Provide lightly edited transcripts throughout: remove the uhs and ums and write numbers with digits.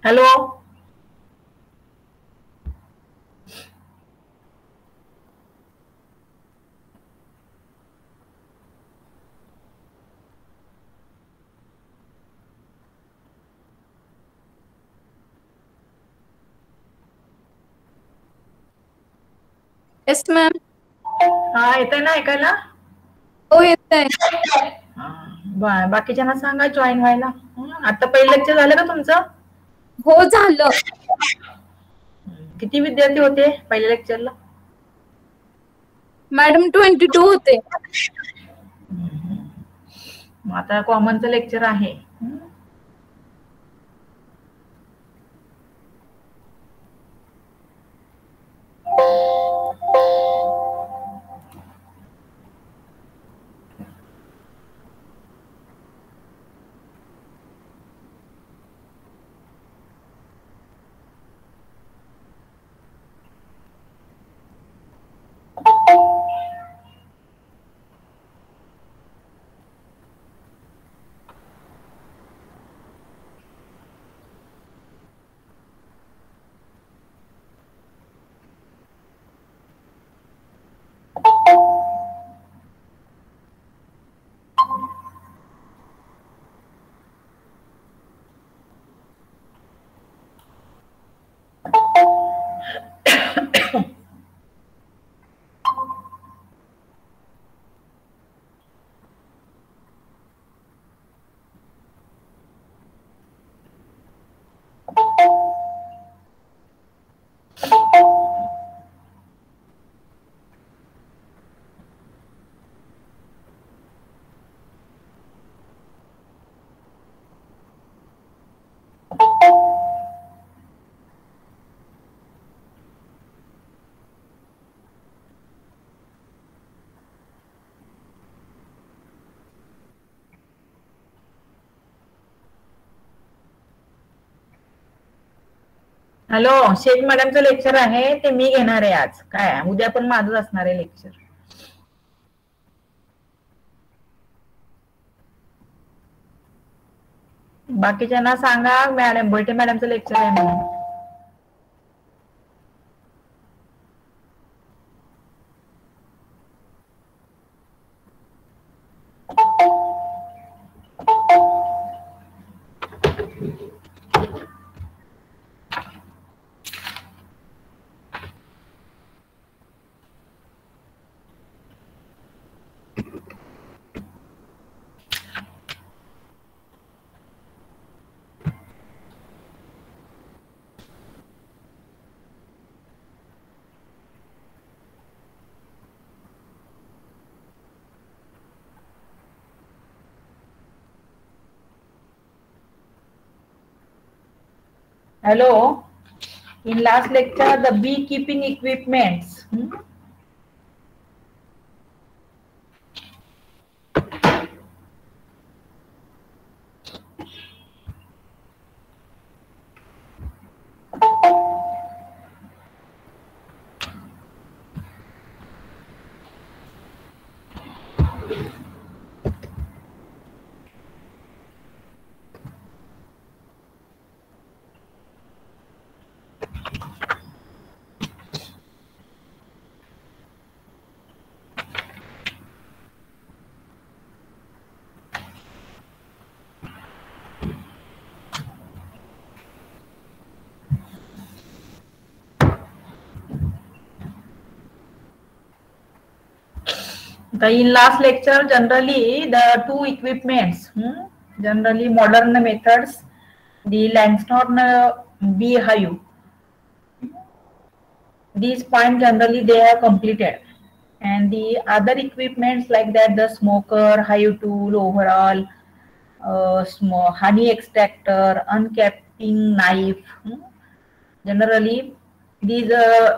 Hello. Yes ma'am. हा, येतंय ना ऐकायला? हो येतंय. बाकीच्यांना सांगा जॉईन व्हायला. आता पहिलं लेक्चर झालं का तुमचं? हो झालं. किती विद्यार्थी होते पहिल्या लेक्चरला? मॅडम 22 होते. मग आता कॉमनचं लेक्चर आहे. हॅलो, शेख मॅडमचं लेक्चर आहे ते मी घेणार आहे आज. काय उद्या पण माझंच असणार आहे लेक्चर. बाकीच्यांना सांगा मॅडम भोईटे मॅडमचं लेक्चर आहे म्हणून. Hello. In last lecture, the beekeeping equipments. In last lecture, generally the two equipments, generally modern methods, the Langston beehive. These points generally they have completed, and the other equipments like that, the smoker, hive tool, overall, small honey extractor, uncapping knife. Generally, these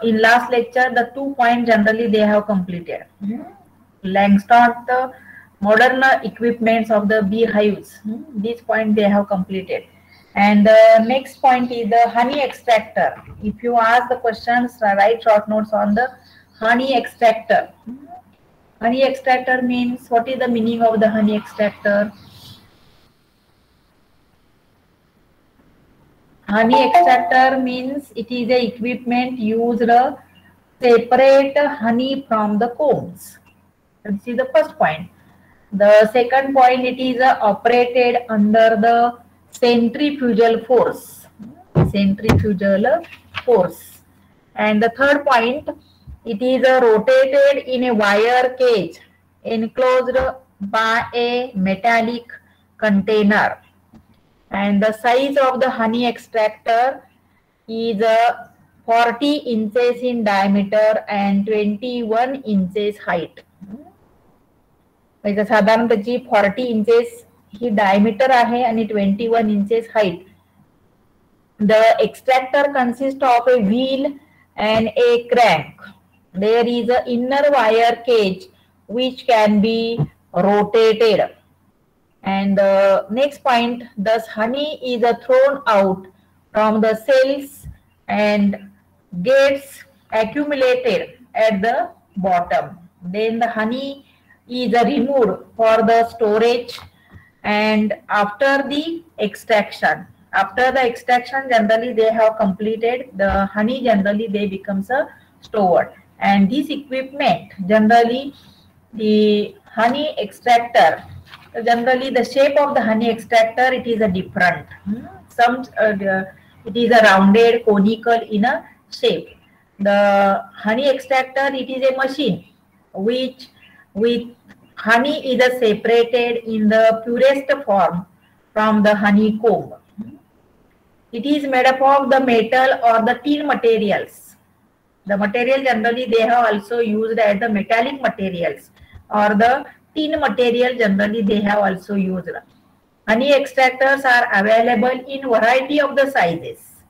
in last lecture the 2 points generally they have completed. Langston, the modern equipments of the beehives. This point they have completed. And the next point is the honey extractor. If you ask the questions, write short notes on the honey extractor. Honey extractor means, what is the meaning of the honey extractor? honey extractor means it is a equipment used to separate honey from the combs. This is the first point. The second point, it is operated under the centrifugal force. Centrifugal force. And the third point, it is rotated in a wire cage enclosed by a metallic container. And the size of the honey extractor is 40 inches in diameter and 21 inches height. म्हणजे साधारण त्याची 40 inches ही diameter आहे आणि 21 inches height. The extractor consists of a wheel and a crank. There is an inner wire cage which can be rotated. And the next point, thus honey is thrown out from the cells and gets accumulated at the bottom. Then the honey is removed for the storage, and after the extraction, generally they have completed the honey, generally they becomes stored. And this equipment, generally the honey extractor, generally the shape of the honey extractor, it is a different. Some it is a rounded conical in a shape. The honey extractor, it is a machine which with honey is separated in the purest form from the honeycomb. It is made up of the metal or the tin materials. The material generally they have also used as the metallic materials, or the tin material generally they have also used. Honey extractors are available in variety of the sizes,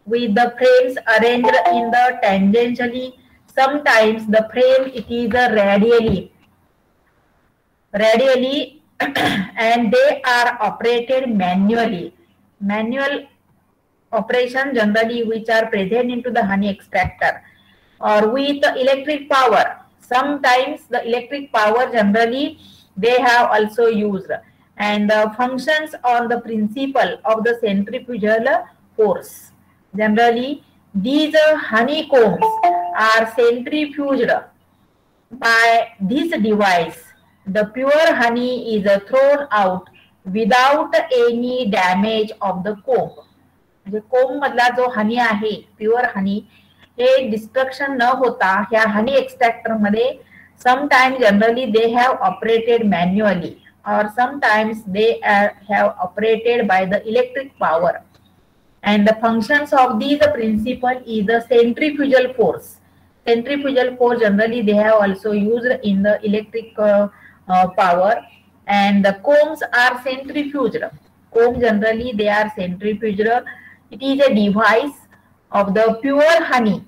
with the frames arranged in the tangentially. Sometimes the frame it is radially and they are operated manually. Manual operation generally which are present into the honey extractor, or with electric power. Sometimes the electric power generally they have also used, and the functions on the principle of the centrifugal force. Generally these honeycombs are centrifuged by this device. The pure honey is thrown out without any damage of the comb. म्हणजे कोंब मधला जो हनी आहे, pure हनी, हे destruction न होता ह्या हनी एक्सट्रॅक्टर मध्ये sometimes generally they have operated manually, or sometimes they have operated by the electric power. And the functions of these principle is the centrifugal force. Centrifugal force generally they have also used in the electric power, and the combs are centrifuged. Comb generally they are centrifuged. It is a device of the pure honey.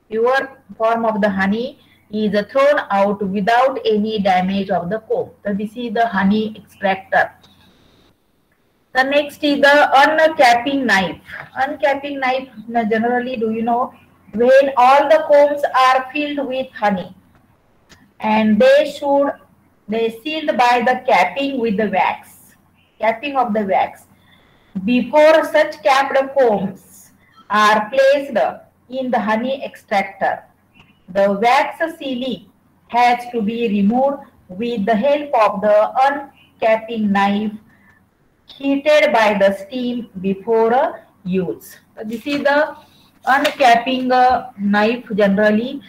Pure form of the honey is thrown out without any damage of the comb. So this is the honey extractor. The next is the uncapping knife. Uncapping knife, generally, do you know, when all the combs are filled with honey and they sealed by the capping with the wax, capping of the wax. Before such capped combs are placed in the honey extractor, the wax sealing has to be removed with the help of the uncapping knife heated by the steam before use. So this is the uncapping knife generally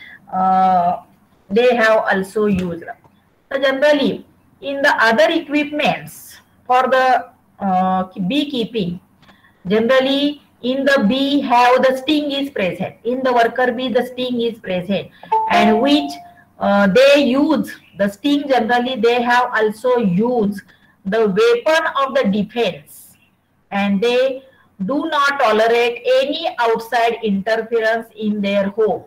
they have also used. So generally in the other equipments for the beekeeping, generally in the bee have the sting is present, in the worker bee the sting is present, and which they use the sting, generally they have also used the weapon of the defense, and they do not tolerate any outside interference in their home.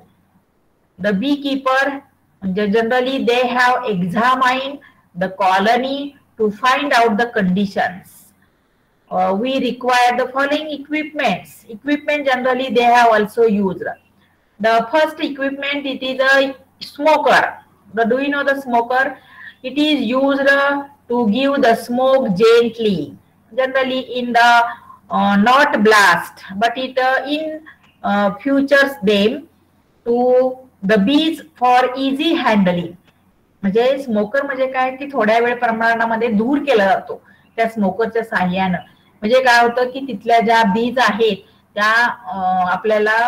The beekeeper generally they have examined the colony to find out the conditions. We require the following equipments. Equipment generally they have also used. The first equipment, it is a smoker. Do you know the smoker? It is used to give the smoke gently. Generally in the not blast, but it futures them to the bees for easy handling. म्हणजे smoker म्हणजे काय की थोड्या वेळ प्रमाणामध्ये दूर केला जातो त्या स्मोकरच्या साह्यानं. म्हणजे काय होतं की तिथल्या ज्या बीज आहेत त्या आपल्याला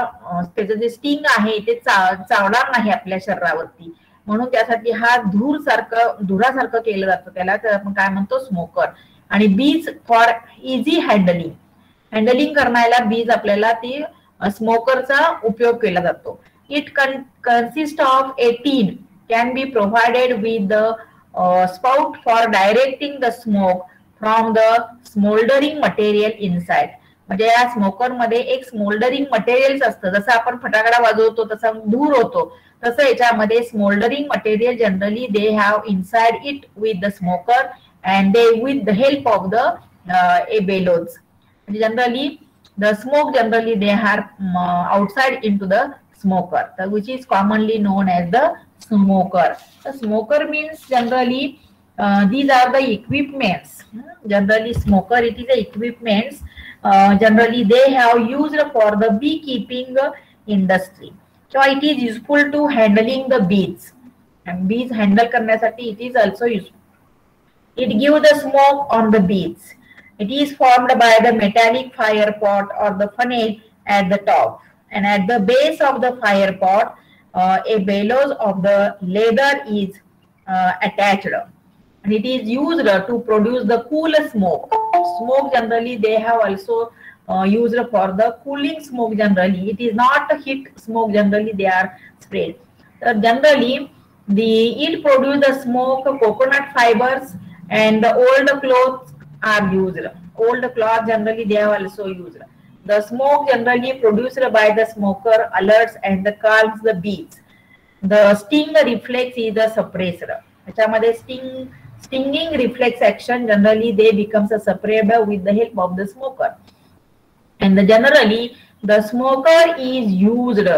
त्याचं जे स्टिंग आहे ते चावणार नाही आपल्या शरीरावरती, म्हणून त्यासाठी हा धुरासारखं केलं जातं, त्याला आपण काय म्हणतो स्मोकर. आणि बीज फॉर इझी हँडलिंग करण्याला बीज आपल्याला ती स्मोकरचा उपयोग केला जातो. It consist of 18 can be provided with the spout for directing the smoke from the smoldering material inside. म्हणजे या स्मोकर मध्ये एक स्मोल्डरिंग मटेरियल असतं, जसं आपण फटाकडा वाजवतो तसा धूर होतो, तसं याच्यामध्ये smouldering material generally they have inside it with the smoker and they with the help of the bellows. म्हणजे generally the smoke generally they are outside in to the smoker, which is commonly known as the smoker. The smoker means generally these are the equipments. Generally smoker, it is the equipments generally they have used for the beekeeping industry. So it is useful to handling the bees, and bees handle करण्यासाठी it is also useful. It gives the smoke on the bees. It is formed by the metallic fire pot or the funnel at the top. And at the base of the fire pot, a bellows of the leather is attached, and it is used to produce the cool smoke. Smoke generally they have also used for the cooling smoke. Generally, it is not heat smoke. Generally, they are sprayed. Generally, it produce the smoke. Coconut fibers and the old clothes are used. Old cloth generally they have also used. The smoke generally produced by the smoker alerts and calms the bees. The sting reflex is the suppressor. याच्यामध्ये stinging reflex action generally they becomes a suppressor with the help of the smoker. And generally the smoker is used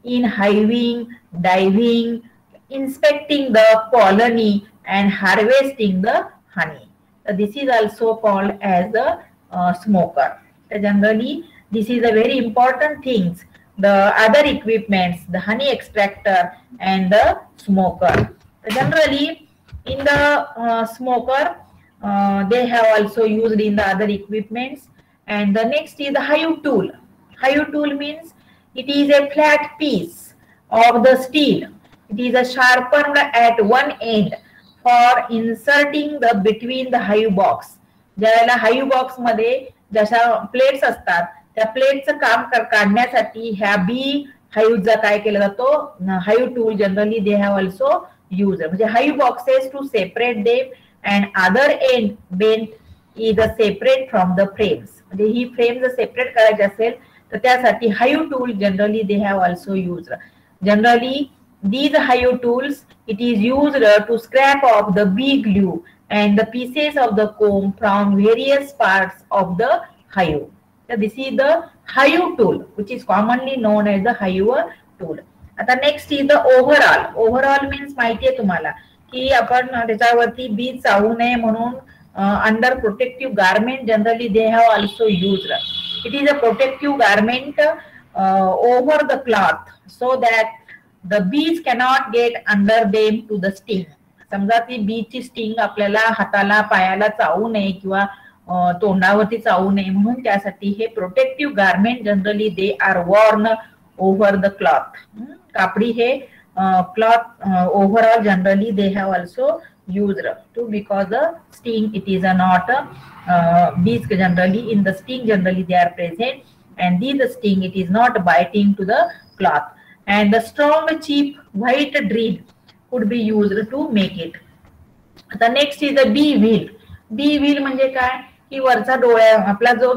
in hiving, diving, inspecting the colony and harvesting the honey. So this is also called as the smoker. Generally this is a very important things. The other equipments, the honey extractor and the smoker. Generally in the smoker they have also used in the other equipments. And the next is the hive tool. Hive tool means it is a flat piece of the steel. It is a sharpened at one end for inserting the between the hive box. ज्यावेळेला hive box मध्ये जशा plates असतात त्या प्लेटचं काम काढण्यासाठी ह्या बी हाईव्हचा काय केला जातो, hive tool generally they have also use. म्हणजे hive boxes to separate them and other end bent is a separate from the frames. म्हणजे ही फ्रेम जर सेपरेट करायची असेल तर त्यासाठी hive tool generally they have also use. Generally these hive tools it is used to scrape off the bee glue and the pieces of the comb from various parts of the hive. So this is the hive tool which is commonly known as the hive tool. आता next is the overall. Overall means माहिती आहे तुम्हाला की आपण त्याच्यावरती बी चावू नये म्हणून under protective garment generally they have also used. It is a protective garment over the cloth so that the bees cannot get under them to the sting. समजा ती बीची स्टिंग आपल्याला हाताला पायाला चावू नये किंवा तोंडावरती चावू नये म्हणून त्यासाठी हे protective garment generally they are worn over the cloth. कापडी हे cloth overall generally they have also used to because the sting it is not bees generally in the sting generally they are present and the sting it is not biting to the cloth. And the strong cheap white thread could be used to make it. The next is the bee wheel. Bee wheel म्हणजे काय की वरचा डोळ्या आपला जो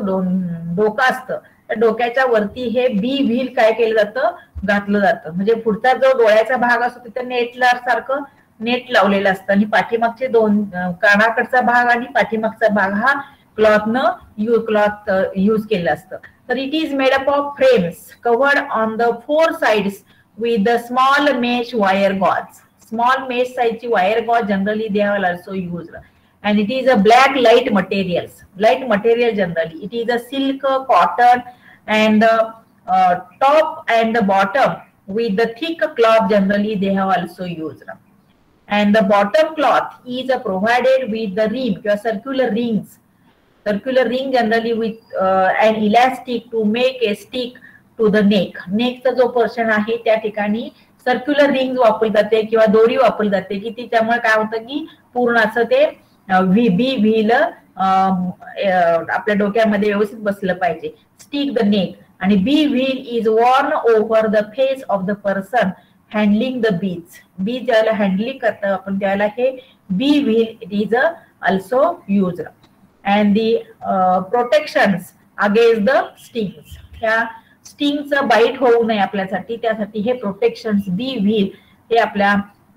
डोका असतं त्या डोक्याच्या वरती हे बी व्हील काय केलं जातं घातलं जातं. म्हणजे पुढचा जो डोळ्याचा भाग असतो तिथे नेटला सारखं नेट लावलेलं असतं आणि पाठीमागचे दोन कानाकडचा भाग आणि पाठीमागचा भाग हा क्लॉथ यूज केला असतं. तर it is made up of frames covered on the four sides with the small mesh wire gauze. Small mesh साइजची wire gauze generally they have also used and it is a black light materials. Light material generally. It is a silk, cotton, and top and the bottom with the thick cloth generally they have also used. And the bottom cloth is provided with the rim, your circular rings. Circular ring generally with an elastic to make a stick to the neck. नेकचा जो Persian आहे त्या ठिकाणी circular ring वापरली जाते किंवा दोरी वापरली जाते की त्याच्यामुळे काय होतं की पूर्ण असं ते बी व्हील आपल्या डोक्यामध्ये व्यवस्थित बसलं पाहिजे. स्टिक द नेक आणि bee veil is worn over the face of the person handling the bees. Bees ज्याला हँडलिंग करतो आपण त्याला हे bee veil it is also used. and the protections against the stings. ह्या स्टिंगचं बाईट होऊ नये आपल्यासाठी त्यासाठी हे प्रोटेक्शन्स बी व्हील हे आपल्या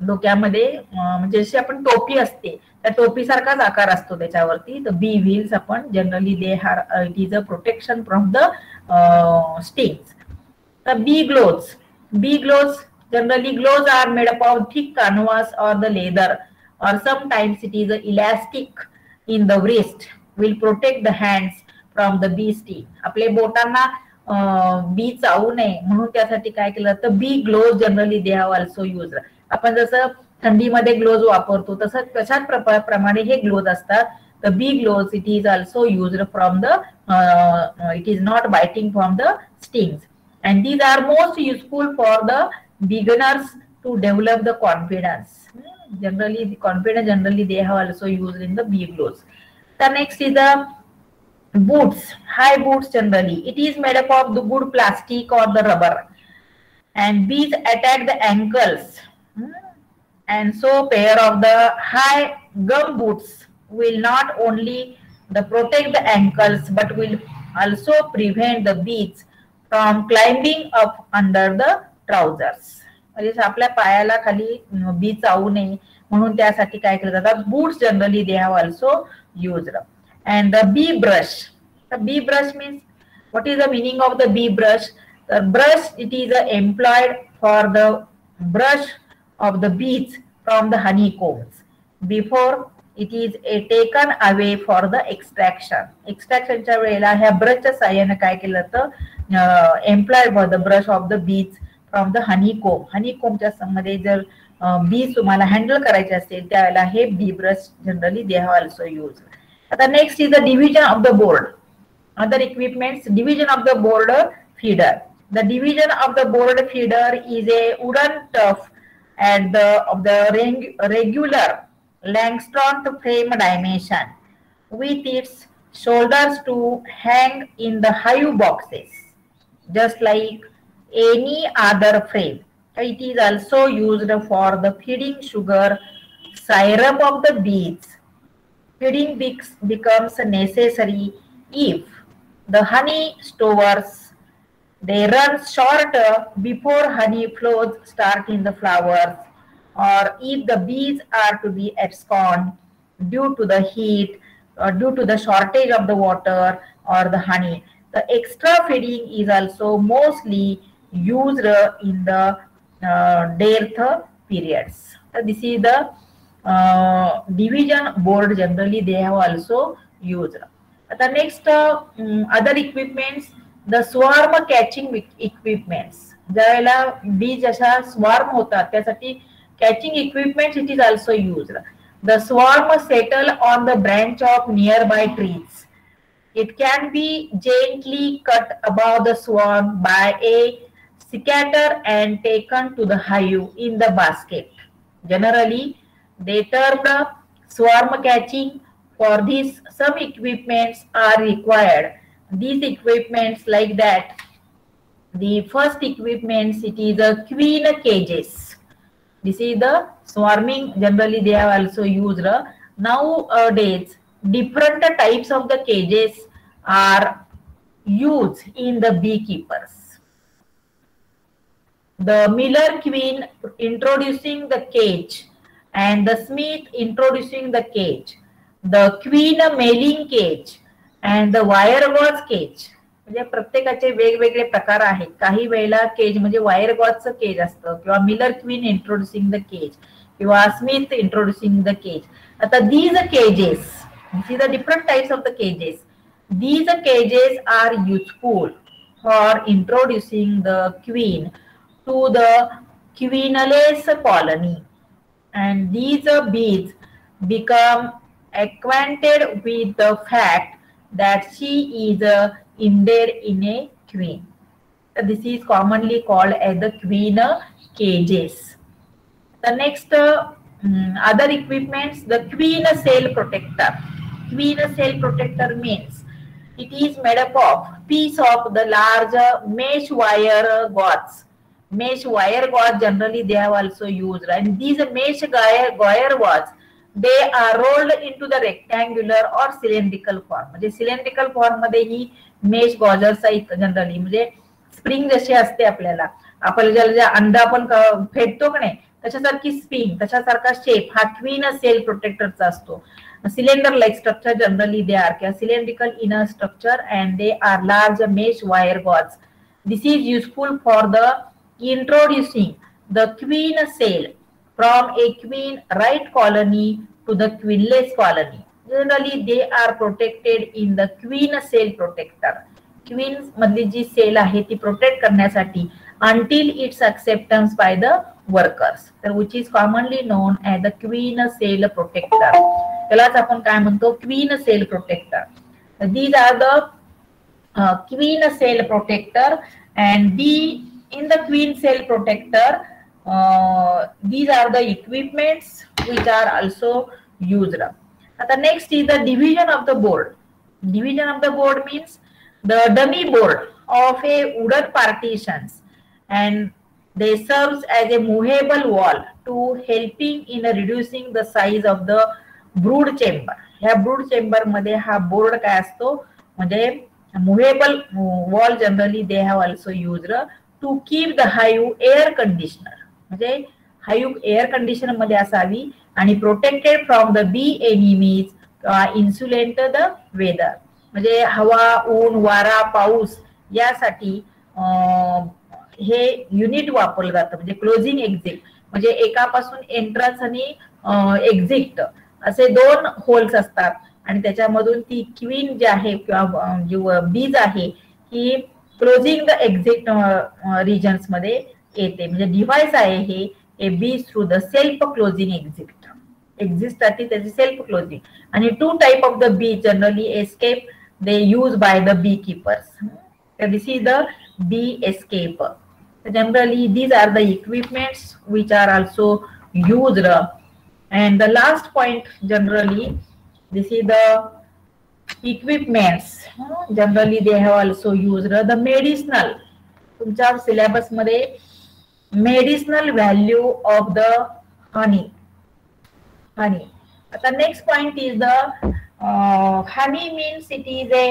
डोक्यामध्ये म्हणजे जशी आपण टोपी असते त्या टोपीसारखाच आकार असतो त्याच्यावरती. तर बी व्हील्स आपण generally they R it is a protection from the stings. तर बी gloves generally gloves are made up of thick canvas or the leather or sometimes it is a elastic in the wrist will protect the hands from the bee sting. आपले बोटांना बी चावू नये म्हणून त्यासाठी काय केलं जातं bee glove generally they have also used. आपण जसं थंडीमध्ये ग्लोव्ह वापरतो तसंच तशाच प्रमाणे हे ग्लोव्ह असतात. तर bee glove it is also used from the it is not biting from the stings and these are most useful for the beginners to develop the confidence. Generally the confidence generally they have also used in the bee gloves. The next is the boots, high boots generally. It is made up of the good plastic or the rubber and bees attack the ankles. And so pair of the high gum boots will not only protect the ankles but will also prevent the bees from climbing up under the trousers. म्हणजे आपल्या पायाला खाली बी चावू नये म्हणून त्यासाठी काय केलं जातात boots generally they have also used. And the bee brush. The bee brush means what is the meaning of the bee brush. The brush it is employed for the brush of the bees from the honeycombs before it is taken away for the extraction. एक्स्ट्रॅक्शनच्या वेळेला ह्या ब्रशच्या साह्याने काय केलं जातं employed for the brush of the bees from the honeycomb. हनीकोमच्या मध्ये जर बीज तुम्हाला हँडल करायचे असेल त्यावेळेला हे bee brush generally they have also use. आता next is the division of the board. Other equipments division of the board feeder. The division of the board feeder is a wooden trough at the regular Langston frame dimension with its shoulders to hang in the hive boxes just like any other frame. It is also used for the feeding sugar syrup of the bees. Feeding becomes necessary if the honey stores they run short before honey flows start in the flowers, or if the bees are to be abscond due to the heat or due to the shortage of the water or the honey. The extra feeding is also mostly used in the dearth periods. So this is the division board generally they have also used. The next other equipments, the swarm catching equipments. ज्यावेळेला बीज अशा swarm होतात त्यासाठी catching equipments it is also used. The swarm settle on the branch of nearby trees. It can be gently cut above the swarm by a secateur and taken to the hive in the basket. Generally, they termed swarm catching. For this, some equipments are required. These equipments like that. The first equipments it is a queen cages. This is the swarming generally they have also used. Nowadays different types of the cages are used in the beekeepers. The miller queen introducing the cage and the smith introducing the cage. The queen mailing cage and the wire gauze cage. म्हणजे प्रत्येकाचे वेगवेगळे प्रकार आहेत. काही वेळेला केज म्हणजे wire गॉजचं cage असतं किंवा Miller queen introducing the cage किंवा स्मिथ इंट्रोड्युसिंग द केज. आता these cages, see the different types of the cages. These cages are useful for introducing the queen to the queenless colony, and these bees become acquainted with the fact that she is embedded in a queen. This is commonly called as the queen cages. The next other equipments, the queen cell protector. Queen cell protector means it is made up of piece of the large mesh wire gauze. Mesh wire gauze generally they have also used, and these mesh wire gauze they are rolled into the rectangular or cylindrical form. म्हणजे cylindrical form मध्ये ही mesh gauze generally म्हणजे spring जशी असते आपल्याला, आपल्याला ज्या अंडा आपण फेडतो की नाही तशासारखी स्प्रिंग, तशासारखा शेप हा क्वीन सेल प्रोटेक्टरचा असतो. cylinder like structure generally they are cylindrical inner structure and they are large mesh wire gauze. This is useful for the introducing the queen cell from a queen right colony to the queenless colony. Generally they are protected in the queen cell protector. Queen मधली जी sale आहे ती protect करण्यासाठी until its acceptance by the workers, तर which is commonly known as the queen cell protector. त्यालाच आपण काय म्हणतो, queen cell protector. These are the queen cell protector, and in the queen cell protector these are the equipments which are also used. आता next is the division of the board. Division of the board means the dummy board of a wooden partitions, and they serves as a movable wall to helping in reducing the size of the brood chamber. ह्या brood chamber मध्ये हा board काय असतो म्हणजे movable wall generally they have also used to keep the hive air conditioner. म्हणजे hive air conditioner मध्ये असावी आणि protected from the bee enemies, insulate the weather. म्हणजे हवा, ऊन, वारा, पाऊस यासाठी हे युनिट वापरलं जातं. म्हणजे क्लोजिंग एक्झिट, म्हणजे एकापासून एंट्रन्स आणि एक्झिट असे दोन होल्स असतात आणि त्याच्यामधून ती क्वीन जी आहे किंवा जी बीज आहे ही क्लोजिंग द एक्झिट रिजन्स मध्ये येते. म्हणजे डिव्हाइस आहे हे ए बीज through the self closing exit. Exit साठी त्याची सेल्फ क्लोजिंग. आणि टू टाइप ऑफ द बीज generally escape they used by the beekeepers. So this is the bee escape. So generally these are the equipments which are also used. And the last point generally, this is the equipments generally they have also used the medicinal. तुमच्या syllabus मध्ये medicinal value of the honey. आता next point is the honey means it is a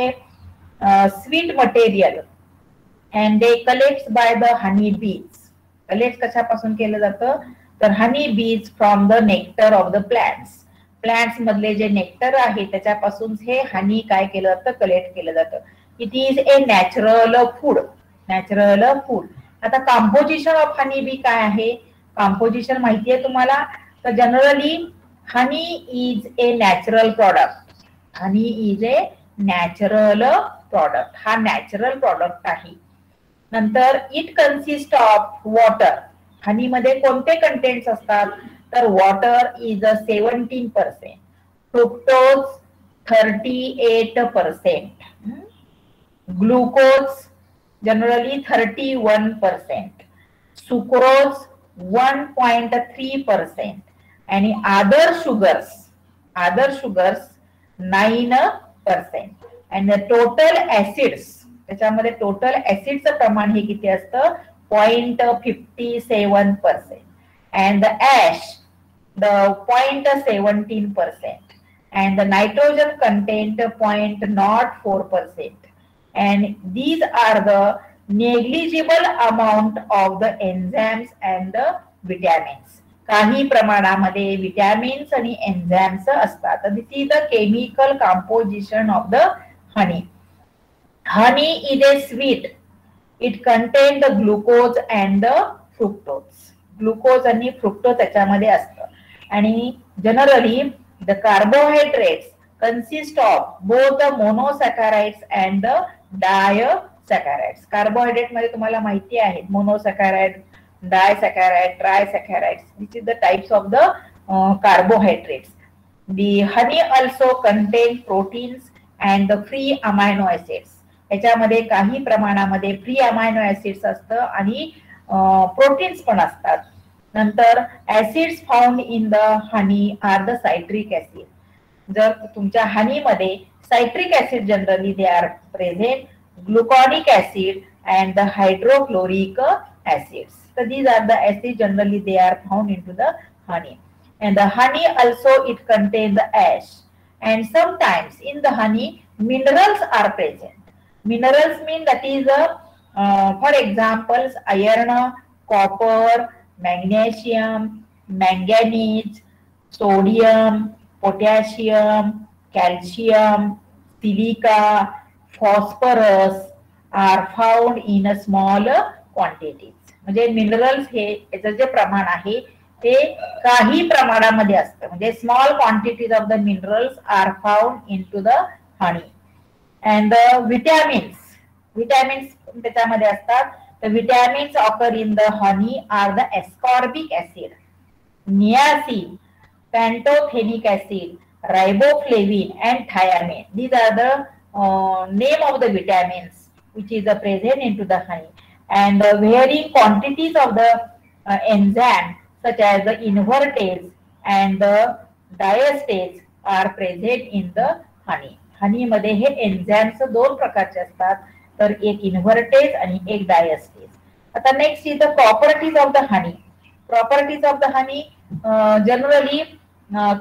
sweet material and they collects by the honey bees. Collect कशापासून केलं जातं तर honey bees from the nectar of the plants. Plants मधले जे nectar आहे त्याच्यापासून हे हनी काय केलं जातं कलेक्ट केलं जातं. It is A natural food. Natural food. आता कंपोजिशन ऑफ हनी बी काय आहे, कंपोजिशन माहिती आहे तुम्हाला. तर generally honey is A natural product. Honey is A natural product. हा नॅचरल प्रॉडक्ट आहे. नंतर इट कन्सिस्ट ऑफ वॉटर. हनी मध्ये कोणते कंटेंट्स असतात तर water is 17%, fructose 38%, glucose generally 31%, sucrose 1.3% आणि अदर शुगर्स 9%. आणि टोटल ऍसिड्स त्याच्यामध्ये टोटल ऍसिडचं प्रमाण हे किती असतं 0.57%. and the ash the 0.17% and the nitrogen content 0.04%, and these are the negligible amount of the enzymes and the vitamins. काही प्रमाणामध्ये vitamins आणि एन्झाइम्स असतात. This is the chemical composition of the honey. Honey is a sweet. It contain the glucose and the fructose. Glucose आणि fructose त्याच्यामध्ये असतं. आणि generally the carbohydrates consist of both the monosaccharides and the disaccharides. Carbohydrate मध्ये तुम्हाला माहिती आहे मोनोसॅकॅराइड, disaccharides, trisaccharides. This is the types of the carbohydrates. The honey also contains proteins and the free amino acids. याच्यामध्ये काही प्रमाणामध्ये free amino acids असतं आणि proteins पण असतात. नंतर acids found in the honey are the citric acid. जर तुमच्या हनी मध्ये citric acid generally they are present, gluconic acid and the hydrochloric acids. So these are the acids generally they are found into the honey. And the honey also it contains the ash. And sometimes in the honey minerals are present. Minerals mean that is for examples iron, copper, magnesium, manganese, sodium, potassium, calcium, silica, phosphorus are found in a small quantities. म्हणजे minerals हे याचं जे प्रमाण आहे ते काही प्रमाणामध्ये असतं. म्हणजे small quantities of the minerals are found into the honey. And the vitamins त्याच्यामध्ये असतात. The vitamins occur in the honey are the ascorbic acid, niacin, pantothenic acid, riboflavin and thiamine. These are the name of the vitamins which is present into the honey. And the varying quantities of the enzyme such as the invertase and the diastase are present in the honey. honey मध्ये हे enzymes दोन प्रकारचे असतात, तर एक इन्व्हर्टेज आणि एक diastase. आता next is the properties of the honey. Properties of the honey generally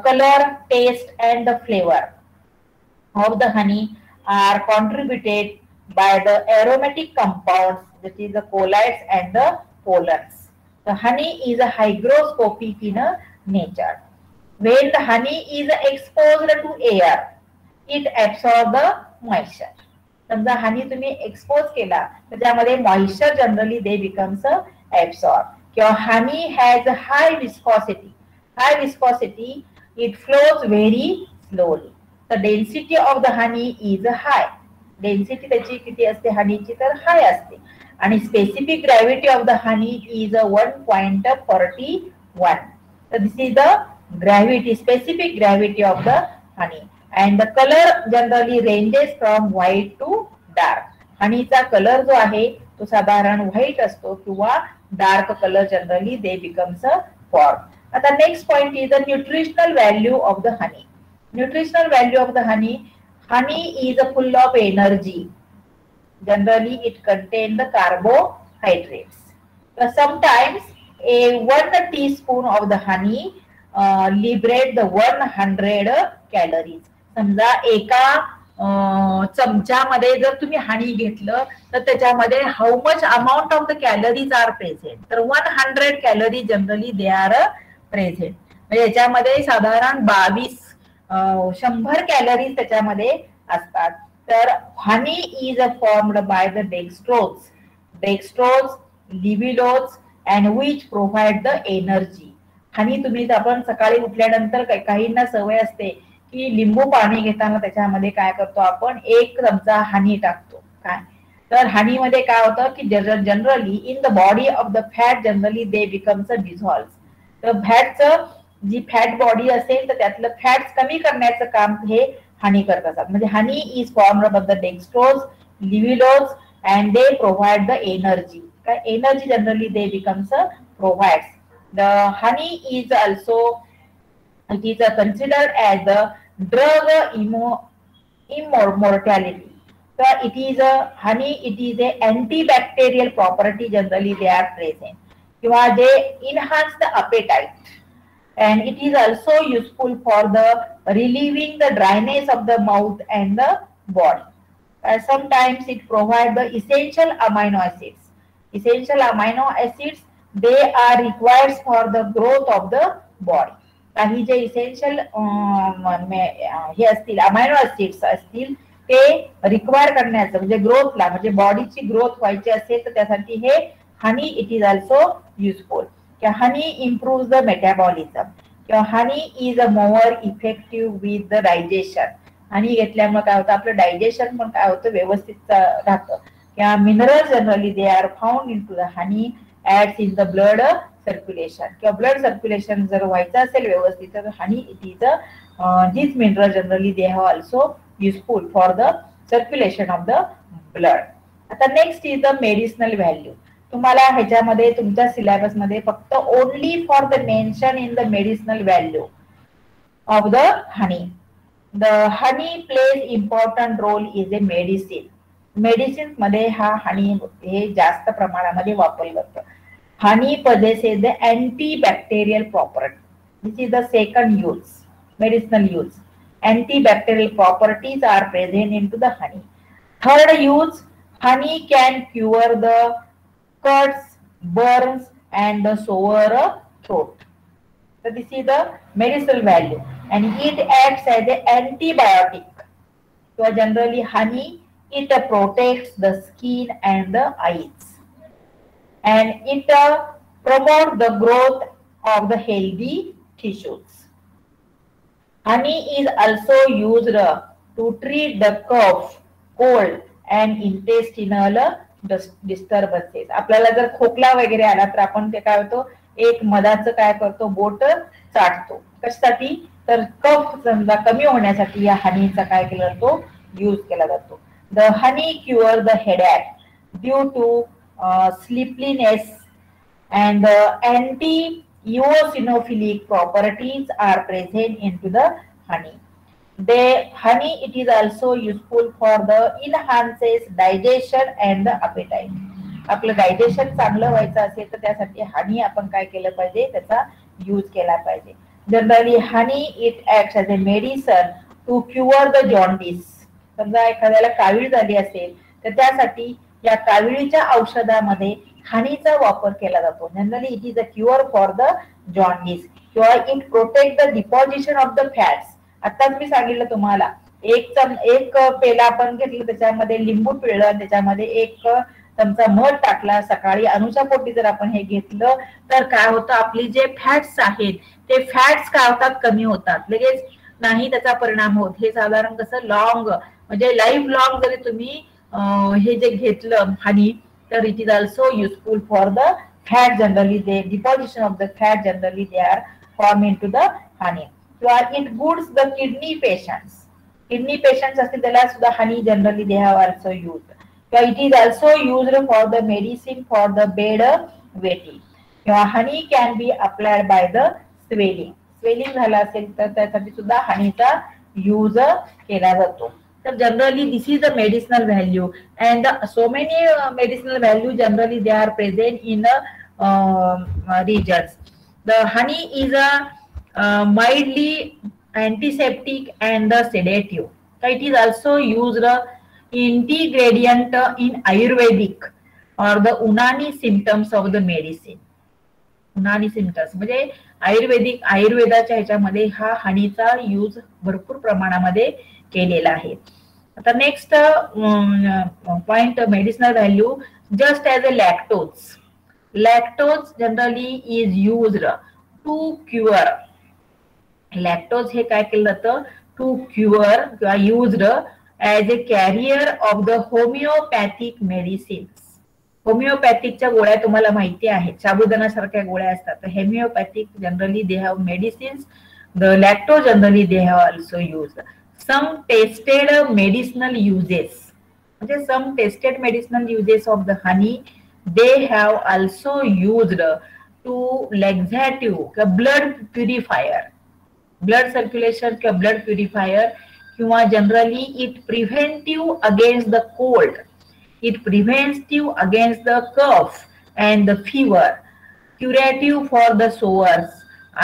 colour, taste and the flavor of the honey are contributed by the aromatic compounds, that is the colloids and the pollens. The honey is a hygroscopic in nature. When the honey is exposed to air, it absorbs the moisture. समजा हनी तुम्ही expose केला तर त्यामध्ये moisture generally they becomes absorb. किंवा honey has high viscosity. High viscosity, it flows very slowly. The density of the honey is high. Density त्याची किती असते हनीची, तर हाय असते. आणि specific gravity of the honey is 1.41. तर this is the gravity, specific gravity of the honey. And the colour generally ranges from white to dark. हनीचा colour जो आहे तो साधारण व्हाईट असतो किंवा dark colour generally they becomes form. आता next point is the nutritional value of the honey. Nutritional value of the honey. Honey is full of energy. Generally, it contains the carbohydrates. So sometimes a 1 teaspoon of the honey liberate the 100 calories. समजा एका चमच्यामध्ये जर तुम्ही हनी घेतलं तर त्याच्यामध्ये how much amount of the calories are present, तर 100 calorie generally they are present. म्हणजे याच्यामध्ये साधारण 100 कॅलरीज त्याच्यामध्ये असतात. तर honey is formed by the dextrose, levulose and which provide the energy. Honey तुम्ही आपण सकाळी उठल्यानंतर काहींना सवय असते की लिंबू पाणी घेताना त्याच्यामध्ये काय करतो आपण, 1 चमचा हनी टाकतो. काय तर हनी मध्ये काय होतं की generally in the body of the fat generally they becomes dissolve. तर फॅटचं जी फॅट बॉडी असेल तर त्यातलं फॅट्स कमी करण्याचं काम हे हनी करत असतात. म्हणजे honey is formed by the dextrose, levulose and they provide the energy. काय energy generally they becomes provides. The honey is also it is considered as the drug immortality. तर it is honey it is a antibacterial property generally they are present किंवा जे enhance the appetite. And it is also useful for the relieving the dryness of the mouth and the body. Sometimes it provides the essential amino acids. Essential amino acids they are required for the growth of the body. काही जे essential हे असतील amino acids असतील ते require करण्याचं म्हणजे ग्रोथला म्हणजे बॉडीची ग्रोथ व्हायची असेल तर त्यासाठी हे honey it is also useful. honey improves the metabolism. किंवा honey is a more effective with the digestion. Honey घेतल्यामुळे काय होतं, आपलं डायजेशन पण काय होतं, व्यवस्थित राहतं. किंवा minerals generally they are found in to the honey aids in the blood circulation. किंवा ब्लड सर्क्युलेशन जर व्हायचं असेल व्यवस्थित तर honey it is these minerals generally they have also useful for the circulation of the blood. आता next is the medicinal value. तुम्हाला ह्याच्यामध्ये तुमच्या सिलेबस मध्ये फक्त only for the mention in the medicinal value of the honey. The honey plays important role is a medicine. Medicine मध्ये हा हनी हे जास्त प्रमाणामध्ये वापरलं जातं. हनी possesses the antibacterial property. This is the second use, medicinal use. Antibacterial properties are present into the honey. Third use, honey can cure the cuts, burns and the sore throat. So this is the medicinal value and it acts as an antibiotic. So generally honey, it protects the skin and the eyes and it promotes the growth of the healthy tissues. Honey is also used to treat the cough, cold and intestinal disturbances. आपल्याला जर खोकला वगैरे आला तर आपण ते काय होतो, एक मधाचं काय करतो, बोट चाटतो. कशासाठी, तर कफ समजा कमी होण्यासाठी या हनीचा काय केला जातो, यूज केला जातो. The honey cure the headache due to sleepiness and the anti-eosinophilic properties are present into the honey. The honey it is also useful for the enhances digestion and the appetite. आपलं digestion चांगलं व्हायचं असेल तर त्यासाठी हनी आपण काय केलं पाहिजे, त्याचा यूज केला पाहिजे. Generally honey it acts as a medicine to cure the jaundice. समजा एखाद्याला कावीळ झाली असेल तर त्यासाठी या काविळीच्या औषधामध्ये हनीचा वापर केला जातो. Generally it is a cure for the jaundice किंवा it protect the deposition of the fats. आताच मी सांगितलं तुम्हाला, एक पेला आपण घेतलं त्याच्यामध्ये लिंबू पिळलं, त्याच्यामध्ये एक चमचा मध टाकला, सकाळी अनुशापोटी जर आपण हे घेतलं तर काय होतं, आपली जे फॅट्स आहेत ते फॅट्स काय होतात, कमी होतात. लगेच नाही त्याचा परिणाम होत. हे साधारण कसं लॉंग म्हणजे लाईफ लॉंग जरी तुम्ही हे जे घेतलं हनी तर it is also useful for the fat. Generally they deposition of the fat generally they are form in to the honey. किंवा it goods the kidney patients. Kidney patients असतील त्याला सुद्धा honey generally they have also use. किंवा it is also used for the medicine for the bed wetting. किंवा honey can be applied by the swelling. Swelling झालं असेल तर त्यासाठी सुद्धा हनीचा यूज केला जातो. So generally this is the medicinal value and so many medicinal value generally they are present in regions. The honey is a mildly antiseptic and sedative. So it is also used ingredient in Ayurvedic or the Unani symptoms of the medicine. Unani symptoms म्हणजे आयुर्वेदाच्या ह्याच्यामध्ये हा हनीचा use भरपूर प्रमाणामध्ये केलेला आहे. आता next point, medicinal value just as a lactose. Lactose generally is used to cure. Lactose हे काय केलं जातं, टू क्युअर किंवा used as a carrier of the homeopathic medicines. होमिओपॅथिकच्या गोळ्या तुम्हाला माहिती आहेत, साबुदाणासारख्या गोळ्या असतात. तर homeopathic generally they have medicines. The lactose generally they have also used. Some tested medicinal uses, म्हणजे some tested medicinal uses of the honey, they have also used to laxative, blood purifier, blood circulation किंवा blood purifier, किंवा generally it preventive against the cold, it preventive against the cough and the fever, curative for the sores,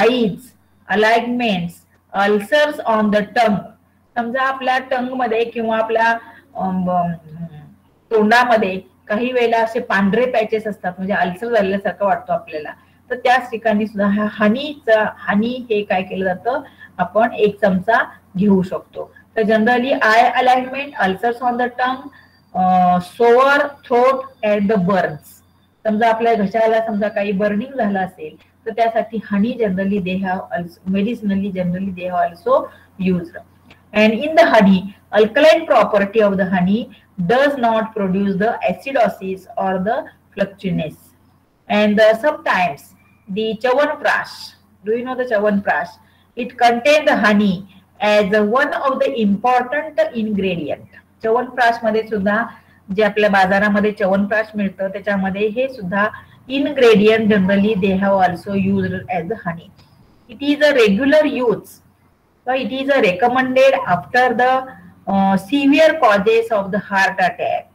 eyes, alignments, ulcers on the tongue. समजा आपल्या टंग मध्ये किंवा आपल्या तोंडामध्ये काही वेळेला असे पांढरे पॅचेस असतात, म्हणजे अल्सर झाल्यासारखं वाटतो आपल्याला, तर त्याच ठिकाणी सुद्धा हनी हे काय केलं जातं, आपण एक चमचा घेऊ शकतो. तर generally eye alignment, ulcers on the tongue, sore throat and the burns. समजा आपल्या घशाला समजा काही बर्निंग झालं असेल तर त्यासाठी honey generally they have also medicinally generally they have also used. And in the honey, alkaline property of the honey does not produce the acidosis or the fluctuatinous. And sometimes the Chyawanprash, do you know the Chyawanprash? It contains the honey as one of the important ingredient. Chyawanprash मध्ये सुद्धा जे आपल्या बाजारामध्ये च्यवनप्राश मिळतं त्याच्यामध्ये हे सुद्धा ingredient generally they have also used as the honey. It is a regular use. So it is recommended after the severe causes of the heart attack,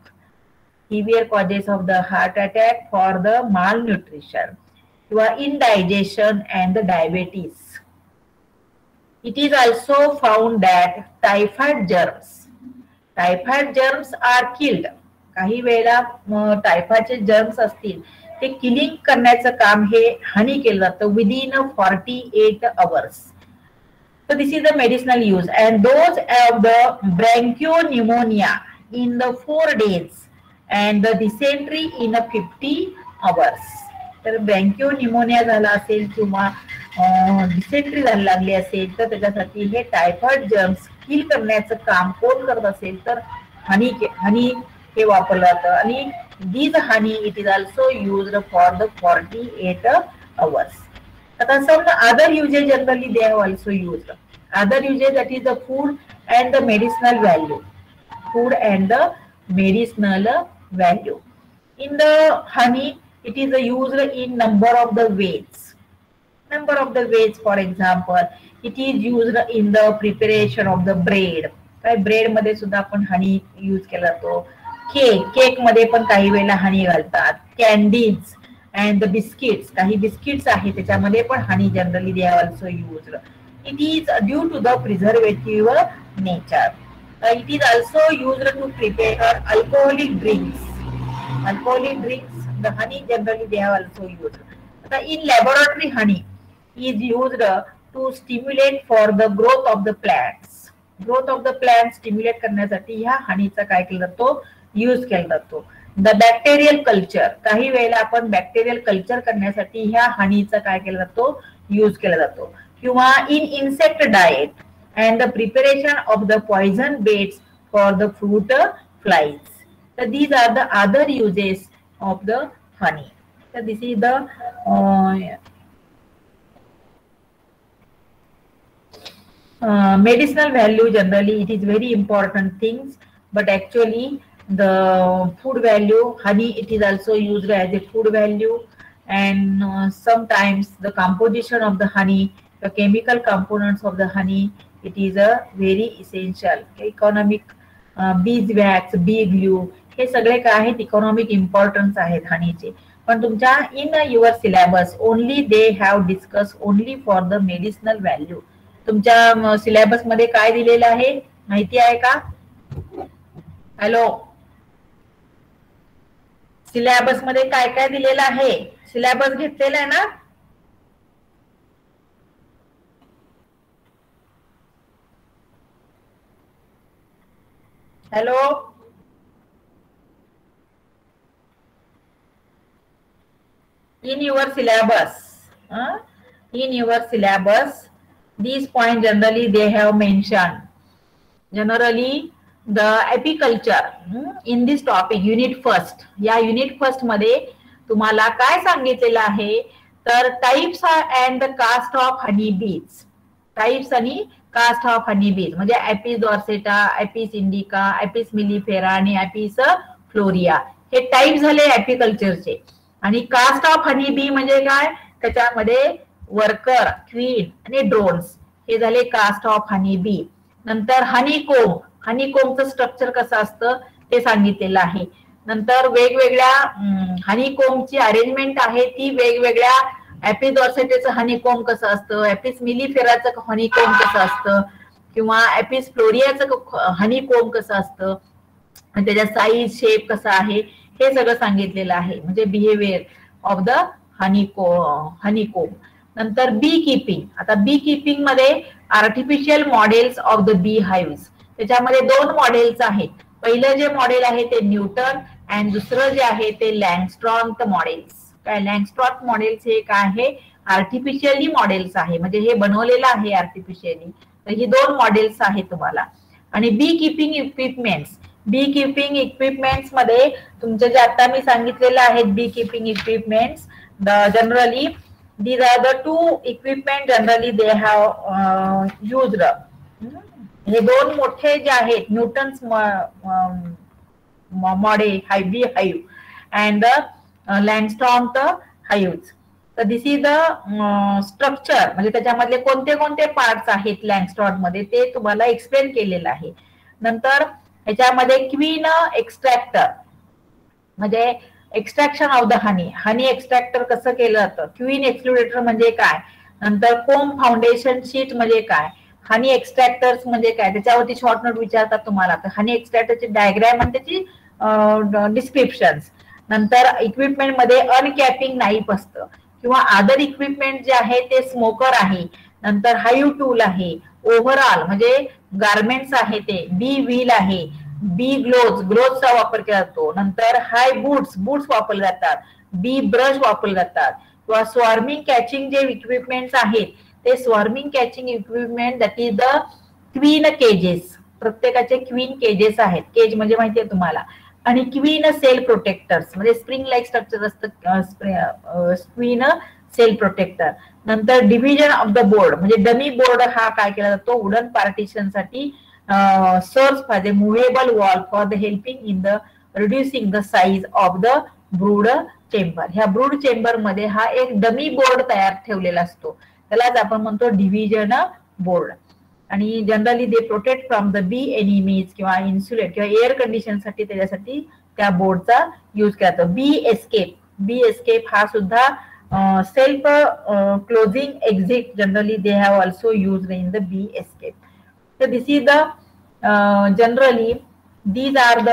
severe causes of the heart attack for the malnutrition, indigestion and the diabetes. It is also found that typhoid germs are killed. काही वेळेला टायफॉइडचे germs असतील ते killing करण्याचं काम हे हनी केलं जातं within 48 hours. So this is the medicinal use, and those of the bronchopneumonia in the 4 days and the dysentery in 50 hours. तर ब्रँकिओनिमोनिया झाला असेल किंवा डिसेंट्री झाली लागली असेल तर त्याच्यासाठी हे टायफॉइड जर्म्स किल करण्याचं काम कोण करत असेल तर हनी हे वापरलं जातं. आणि दिस हनी it is also used for the 48 hours. Some other uses generally they have also used. Other uses, that is the food and the medicinal value. Food and the medicinal value. In the honey, it is used in number of the ways. Number of the ways, for example, it is used in the preparation of the bread. Bread मध्ये सुद्धा आपण हनी use केला जातो. Cake मध्ये पण काही वेळेला हनी घालतात. कॅन्डीज and the biscuits, काही बिस्किट्स आहे त्याच्यामध्ये पण हनी generally they are also used. It is due to the preservative nature. It is also used to prepare alcoholic drinks. Alcoholic drinks, the honey generally they are also used. In laboratory, honey is used to stimulate for the growth of the plants. Growth of the plants stimulate करण्यासाठी ह्या हनीचा काय केला जातो use केला जातो. The bacterial culture, काही वेळेला आपण बॅक्टेरियल कल्चर करण्यासाठी ह्या हनीचा काय केला जातो यूज केला जातो. किंवा in insect diet and the preparation of the poison baits for the fruit flies. तर these are the other uses of the honey. तर this is the medicinal value. Generally it is very important things, but actually the food value, honey, it is also used as a food value. And sometimes the composition of the honey, the chemical components of the honey, it is a very essential. Economic beeswax, bee glue, हे सगळे काय आहेत economic importance आहेत हनीचे. पण तुमच्या in your syllabus only they have discuss only for the medicinal value. तुमच्या syllabus मध्ये काय दिलेलं आहे माहिती आहे का? हॅलो, सिलेबस मध्ये काय काय दिलेलं आहे? सिलेबस घेतलेला आहे ना? Hello, in your syllabus these points generally they have mentioned. Generally the apiculture in this topic unit first, या unit first मध्ये तुम्हाला काय सांगितलेलं आहे तर types and the caste of honey bees. Types आणि कास्ट ऑफ हनी बीज म्हणजे ऍपिस डॉर्सेटा, ऍपिस इंडिका, ऍपिस मिलिफेरा आणि ऍपिस फ्लोरिया हे टाइप झाले ऍपिकल्चरचे. आणि कास्ट ऑफ हनी बी म्हणजे काय, त्याच्यामध्ये वर्कर, क्वीन आणि ड्रोन्स हे झाले कास्ट ऑफ हनी बी. नंतर हनीकोम, हनीकोमचं स्ट्रक्चर कसं असतं ते सांगितलेलं आहे. नंतर वेगवेगळ्या हनीकोमची अरेंजमेंट आहे ती वेगवेगळ्या ऍपिस डॉर्सेटाचं हनीकोम कसं असतं, ऍपिस मिलिफेराचं हनीकोम कसं असतं किंवा ऍपिस फ्लोरियाचं हनीकोम कसं असतं आणि त्याचा साईज शेप कसा आहे हे सगळं सांगितलेलं आहे. म्हणजे बिहेवियर ऑफ द हनीकोम. नंतर बी कीपिंग. आता बी कीपिंग मध्ये आर्टिफिशियल मॉडेल्स ऑफ द बी हाईव्स, त्याच्यामध्ये 2 मॉडेल्स आहेत. पहिलं जे मॉडेल आहे ते न्यूटन आणि दुसरं जे आहे ते लँगस्ट्रॉम मॉडेल्स. काय लँगस्ट्रॉम मॉडेल्स हे काय आहे आर्टिफिशियली मॉडेल्स आहे, म्हणजे हे बनवलेलं आहे आर्टिफिशियली. तर ही 2 मॉडेल्स आहेत तुम्हाला. आणि bee keeping equipments, bee keeping equipments मध्ये तुमचे जे आता मी सांगितलेलं आहेत bee keeping equipments, generally these are the 2 equipment generally they have used. हे 2 मोठे जे आहेत Newton's model bee hive and the Langstroth hive. तर दिस इज द स्ट्रक्चर, म्हणजे त्याच्यामधले कोणते कोणते पार्ट्स आहेत लँडस्टॉर्म मध्ये ते तुम्हाला एक्सप्लेन केलेलं आहे. नंतर ह्याच्यामध्ये क्वीन एक्स्ट्रॅक्टर, म्हणजे extraction of the honey, honey extractor कसं केलं जातं, क्वीन एक्सक्लुडेटर म्हणजे काय, नंतर कोम फाउंडेशन शीट म्हणजे काय, हनी एक्स्ट्रॅक्टर्स म्हणजे काय, त्याच्यावरती शॉर्ट नोट विचारतात तुम्हाला. तर हनी एक्स्ट्रॅक्टरची डायग्राम आणि त्याची डिस्क्रिप्शन्स. नंतर इक्विपमेंट मध्ये अनकॅपिंग नाईफ असतं, किंवा अदर इक्विपमेंट जे आहे ते स्मोकर आहे. नंतर हाईव टूल आहे, ओव्हरऑल म्हणजे गार्मेंट्स आहे ते, बी व्हील आहे, बी ग्लोव्हचा वापर केला जातो. नंतर हाय बूट्स वापरले जातात, बी ब्रश वापरले जातात. किंवा स्वार्मिंग कॅचिंग जे इक्विपमेंट्स आहेत ते swarming catching equipment that is the queen cages, प्रत्येकाचे क्वीन केजेस आहेत, केज म्हणजे माहितीये तुम्हाला. आणि क्वीन सेल प्रोटेक्टर्स म्हणजे स्प्रिंग लाईक स्ट्रक्चर असतं क्वीन सेल प्रोटेक्टर. नंतर डिव्हिजन ऑफ द बोर्ड, म्हणजे डमी बोर्ड हा काय केला जातो वुडन पार्टिशन साठी, serves for the movable wall for the helping in the reducing the size of the brood chamber. ह्या brood chamber मध्ये हा एक डमी बोर्ड तयार ठेवलेला असतो, त्यालाच आपण म्हणतो डिव्हिजन बोर्ड. आणि generally they protect from the bee enemies किंवा इन्सुलेट किंवा एअर कंडिशन साठी त्याच्यासाठी त्या बोर्डचा यूज केला जातो. बी एस्केप हा सुद्धा self closing exit, generally they have also use in the bee escape. तर this is the generally these are the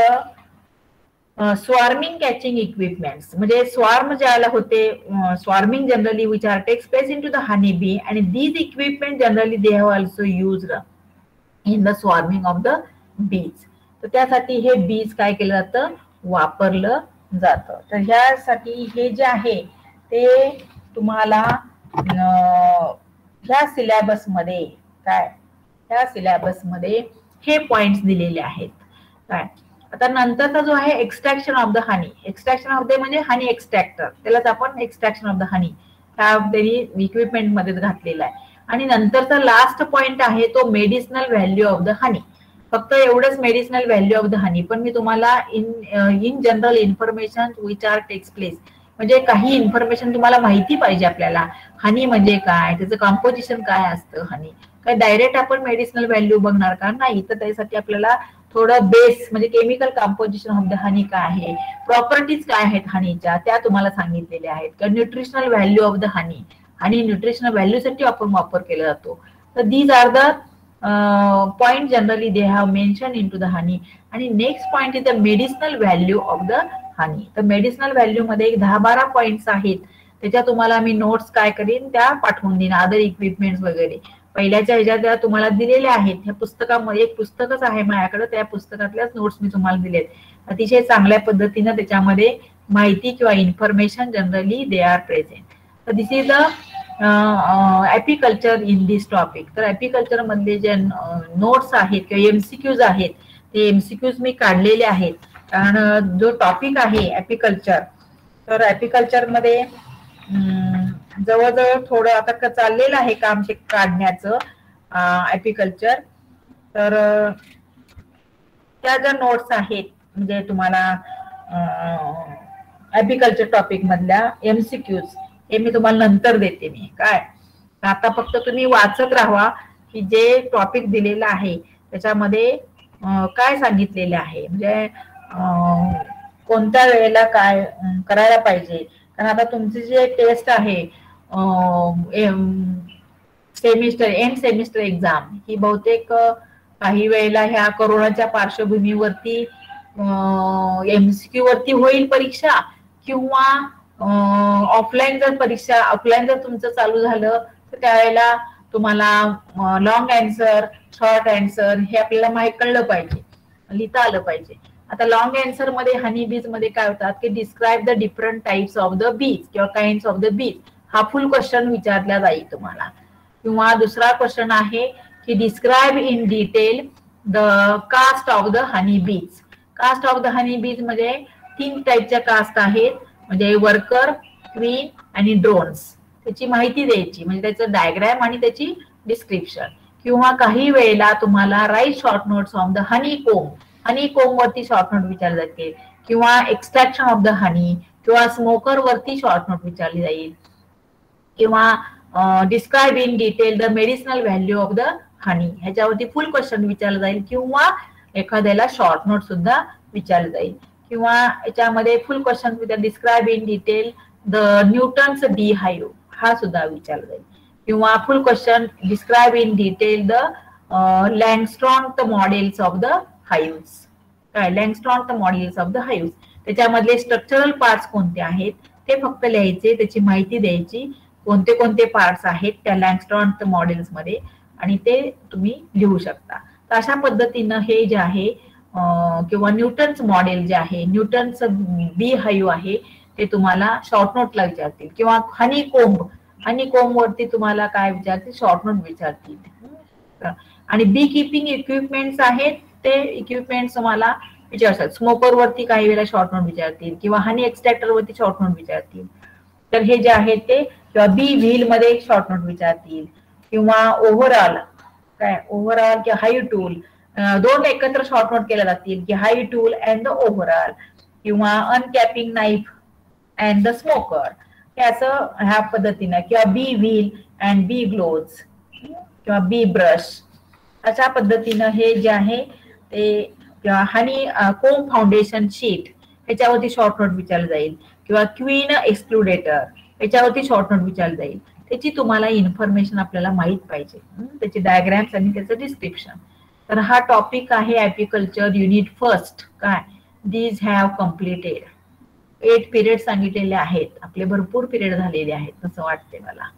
swarming catching equipments, म्हणजे स्वार्म ज्याला होते, swarming generally which are takes place in to the honey bee, आणि these equipment generally they have also used in the swarming of the bees. तर त्यासाठी हे बीज काय केलं जातं, वापरलं जातं. तर ह्यासाठी हे जे ते तुम्हाला ह्या सिलेबस मध्ये ह्या सिलेबस मध्ये हे पॉइंट्स दिलेले आहेत. काय आता नंतरचा जो आहे extraction of the honey, extraction of the म्हणजे हनी एक्स्ट्रॅक्टर, त्यालाच आपण एक्स्ट्रॅक्शन ऑफ द हनी ह्या त्यांनी इक्विपमेंट मध्येच घातलेला आहे. आणि नंतरचा लास्ट पॉइंट आहे तो medicinal value of the honey. फक्त एवढंच medicinal value of the honey, पण मी तुम्हाला in general information which are takes place, म्हणजे काही इन्फॉर्मेशन तुम्हाला माहिती पाहिजे आपल्याला. हनी म्हणजे काय, त्याचं कॉम्पोजिशन काय असतं, हनी काय डायरेक्ट आपण मेडिसिनल व्हॅल्यू बघणार का, नाही. तर त्यासाठी आपल्याला थोडं बेस म्हणजे केमिकल कॉम्पोजिशन ऑफ द हनी काय आहे, प्रॉपर्टीज काय आहेत हनीच्या त्या तुम्हाला सांगितलेल्या आहेत. किंवा nutritional value of the honey, honey nutritional value साठी आपण वापर केला जातो. तर these are the point generally they have mention in to the honey. आणि next point is the medicinal value of the honey. तर मेडिसिनल व्हॅल्यू मध्ये एक 10-12 पॉइंट्स आहेत, त्याच्या तुम्हाला मी नोट्स काय करीन त्या पाठवून देईन, अदर इक्विपमेंट्स वगैरे पहिल्याच्या ह्याच्यात तुम्हाला दिलेल्या आहेत. ह्या पुस्तकामध्ये एक पुस्तकच आहे माझ्याकडे, त्या पुस्तकातल्याच नोट्स मी तुम्हाला दिलेत. अतिशय चांगल्या पद्धतीनं त्याच्यामध्ये माहिती किंवा information generally they are present. तर this is the apiculture in this topic. तर ऍपिकल्चर मधले जे नोट्स आहेत किंवा एमसीक्यूज आहेत ते एमसीक्यूज मी काढलेले आहेत, कारण जो टॉपिक आहे ऍपिकल्चर, तर ऍपिकल्चर मध्ये जवळजवळ थोडं आता चाललेलं आहे काम ते काढण्याचं ऍपिकल्चर. तर त्या ज्या नोट्स आहेत म्हणजे तुम्हाला ऍपिकल्चर टॉपिक मधल्या एमसीक्यूज हे मी तुम्हाला नंतर देते. मी काय आता फक्त तुम्ही वाचत राहा की जे टॉपिक दिलेलं आहे त्याच्यामध्ये काय सांगितलेले आहे, म्हणजे कोणत्या वेळेला काय करायला पाहिजे. कारण आता तुमची जे टेस्ट आहे एंड सेमिस्टर एक्झाम ही बहुतेक काही वेळेला ह्या कोरोनाच्या पार्श्वभूमीवरती एमसीक्यू वरती होईल परीक्षा, किंवा ऑफलाईन जर परीक्षा ऑफलाईन जर तुमचं चालू झालं तर त्यावेळेला तुम्हाला लॉंग आन्सर शॉर्ट आन्सर हे आपल्याला माहिती कळलं पाहिजे, लिहिता आलं पाहिजे. आता लॉंग आन्सर मध्ये हनी बीज मध्ये काय होतात की describe the different types of the बीज किंवा काइंड्स ऑफ द बीज. हा फुल क्वेश्चन विचारला जाईल तुम्हाला. किंवा दुसरा क्वेश्चन आहे की describe in detail the caste of the honey bees. Caste of the honey बीज म्हणजे 3 टाईपच्या कास्ट आहेत, म्हणजे वर्कर, क्वीन आणि ड्रोन्स. त्याची माहिती द्यायची, म्हणजे त्याचं डायग्राम आणि त्याची डिस्क्रिप्शन. किंवा काही वेळेला तुम्हाला write short notes of the honey comb. Honey comb वरती शॉर्ट नोट विचारली जाते, किंवा एक्स्ट्रॅक्शन ऑफ द हनी किंवा स्मोकर वरती शॉर्ट नोट विचारली जाईल, किंवा describe in detail the medicinal value of the हनी ह्याच्यावरती फुल क्वेश्चन विचारलं जाईल, किंवा एखाद्याला शॉर्ट नोट सुद्धा विचारलं जाईल. किंवा याच्यामध्ये full question describe in detail the Newton's bee hive हा सुद्धा विचारला जाईल. किंवा full question describe in detail the Langstroth models of the hives. काय Langstroth models of the hives, त्याच्यामधले स्ट्रक्चरल पार्ट्स कोणते आहेत ते फक्त लिहायचे, त्याची माहिती द्यायची, कोणते कोणते पार्ट्स आहेत त्या लँगस्ट्रॉन्ग मॉडेल्स मध्ये, आणि ते तुम्ही लिहू शकता. तर अशा पद्धतीनं हे जे आहे किंवा न्यूटन्स मॉडेल जे आहे, न्यूटन्स बी हाईव्ह आहे, ते तुम्हाला शॉर्ट नोटला विचारतील. किंवा हनी कोंब वरती तुम्हाला काय विचारतील, शॉर्ट नोट विचारतील. आणि बी किपिंग इक्विपमेंट्स आहेत ते इक्विपमेंट्स तुम्हाला विचारतात. स्मोकर वरती काही वेळेला शॉर्ट नोट विचारतील, किंवा हनी एक्स्ट्रॅक्टर वरती शॉर्ट नोट विचारतील. तर हे जे आहेत ते, किंवा बी व्हील मध्ये शॉर्ट नोट विचारतील, किंवा ओव्हरऑल किंवा हाई टूल, दोन एकत्र शॉर्ट नोट केल्या जातील की हाई टूल अँड द ओव्हरऑल, किंवा अनकॅपिंग नाईफ अँड द स्मोकर, हे असं ह्या पद्धतीनं. किंवा बी व्हील अँड बी ग्लोव्ज किंवा बी ब्रश, अशा पद्धतीनं हे जे आहे ते. किंवा हनी कोम फाउंडेशन शीट ह्याच्यावरती शॉर्ट नोट विचारलं जाईल, किंवा क्वीन एक्सक्लुडेटर याच्यावरती शॉर्ट नोट विचारलं जाईल. त्याची तुम्हाला इन्फॉर्मेशन आपल्याला माहित पाहिजे, त्याची डायग्राम्स आणि त्याचं डिस्क्रिप्शन. तर हा टॉपिक आहे ॲपिकल्चर युनिट फर्स्ट. काय दीज हॅव कम्प्लिटेड 8 पिरियड सांगितलेले आहेत. आपले भरपूर पिरियड झालेले आहेत असं वाटते मला.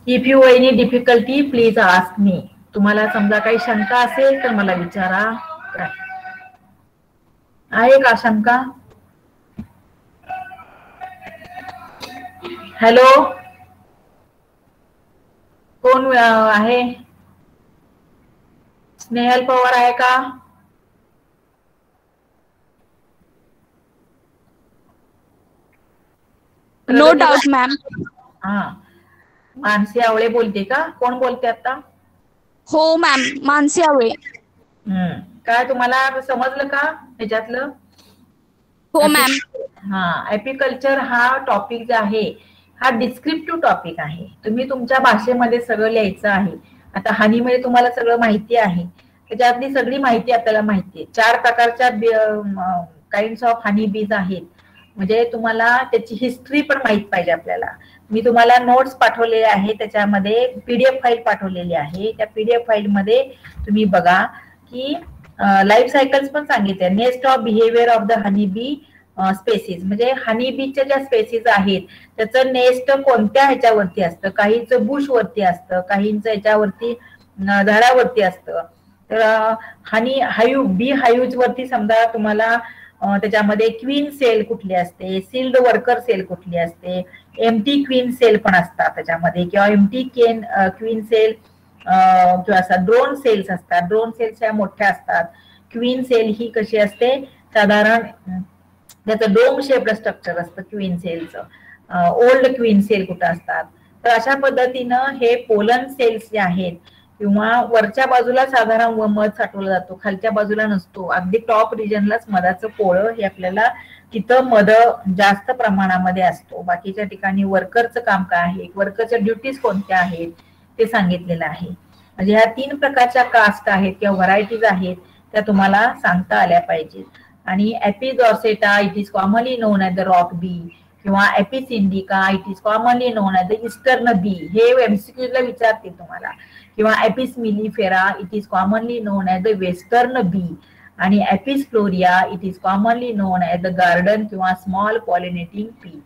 If you any difficulty please ask me. तुम्हाला समजा काही शंका असेल तर मला विचारा. आहे का शंका? हॅलो, कोण आहे? स्नेहल पवार आहे का? No doubt ma'am. हा, मानसी आवळे बोलते का? कोण बोलते आता? हो मॅम, मानसी आवळे. काय तुम्हाला समजलं का ह्याच्यातलं? हो मॅम. हा, एपिकल्चर हा टॉपिक जे आहे हा डिस्क्रिप्टिव्ह टॉपिक आहे. तुम्ही तुमच्या भाषेमध्ये सगळं लिहायचं आहे. आता हनीमध्ये तुम्हाला सगळं माहिती आहे, त्याच्यातली सगळी माहिती आपल्याला माहिती आहे. 4 प्रकारच्या काइंड्स ऑफ हनी बीज आहेत, म्हणजे तुम्हाला त्याची हिस्ट्री पण माहित पाहिजे आपल्याला. मी तुम्हाला नोट्स पाठवलेले आहे, त्याच्यामध्ये पीडीएफ फाईल पाठवलेली आहे. त्या पीडीएफ फाईल मध्ये तुम्ही बघा की लाईफ सायकल्स पण सांगितले. Nest of behaviour of the honey bee species, म्हणजे हनी बीच्या ज्या स्पेसिस आहेत त्याचं नेस्ट कोणत्या ह्याच्यावरती असतं. काहींचं बुश वरती असतं, काहींचं ह्याच्यावरती झाडावरती असतं. तर हनी हाईव बी हाईव्ह वरती समजा तुम्हाला त्याच्यामध्ये क्वीन सेल कुठली असते, सील्ड वर्कर सेल कुठली असते, एम्प्टी क्वीन सेल पण असतात त्याच्यामध्ये, किंवा एम्प्टी क्वीन सेल किंवा असा ड्रोन सेल्स असतात. ड्रोन सेल्स ह्या मोठ्या असतात. क्वीन सेल ही कशी असते, साधारण त्याचं डोम शेप्ड स्ट्रक्चर असतं क्वीन सेलचं. ओल्ड क्वीन सेल कुठं असतात. तर अशा पद्धतीनं हे पोलन सेल्स जे आहेत, किंवा वरच्या बाजूला साधारण मध साठवला जातो, खालच्या बाजूला नसतो. अगदी टॉप रिजनलाच मधाचं पोळं हे आपल्याला तिथं मध जास्त प्रमाणामध्ये असतो. बाकीच्या ठिकाणी वर्करचं काम काय आहे, वर्करच्या ड्युटीज कोणत्या आहेत ते सांगितलेलं आहे. म्हणजे ह्या 3 प्रकारच्या कास्ट आहेत किंवा व्हरायटीज आहेत त्या तुम्हाला सांगता आल्या पाहिजेत. आणि Apis dorsata it is commonly known as the rock bee, किंवा Apis indica it is commonly known as the eastern bee, हे एमसीक्यूला विचारतील तुम्हाला. किंवा Apis mellifera it is commonly known as the western bee, आणि Apis florea it is commonly known as the garden किंवा small pollinating bee.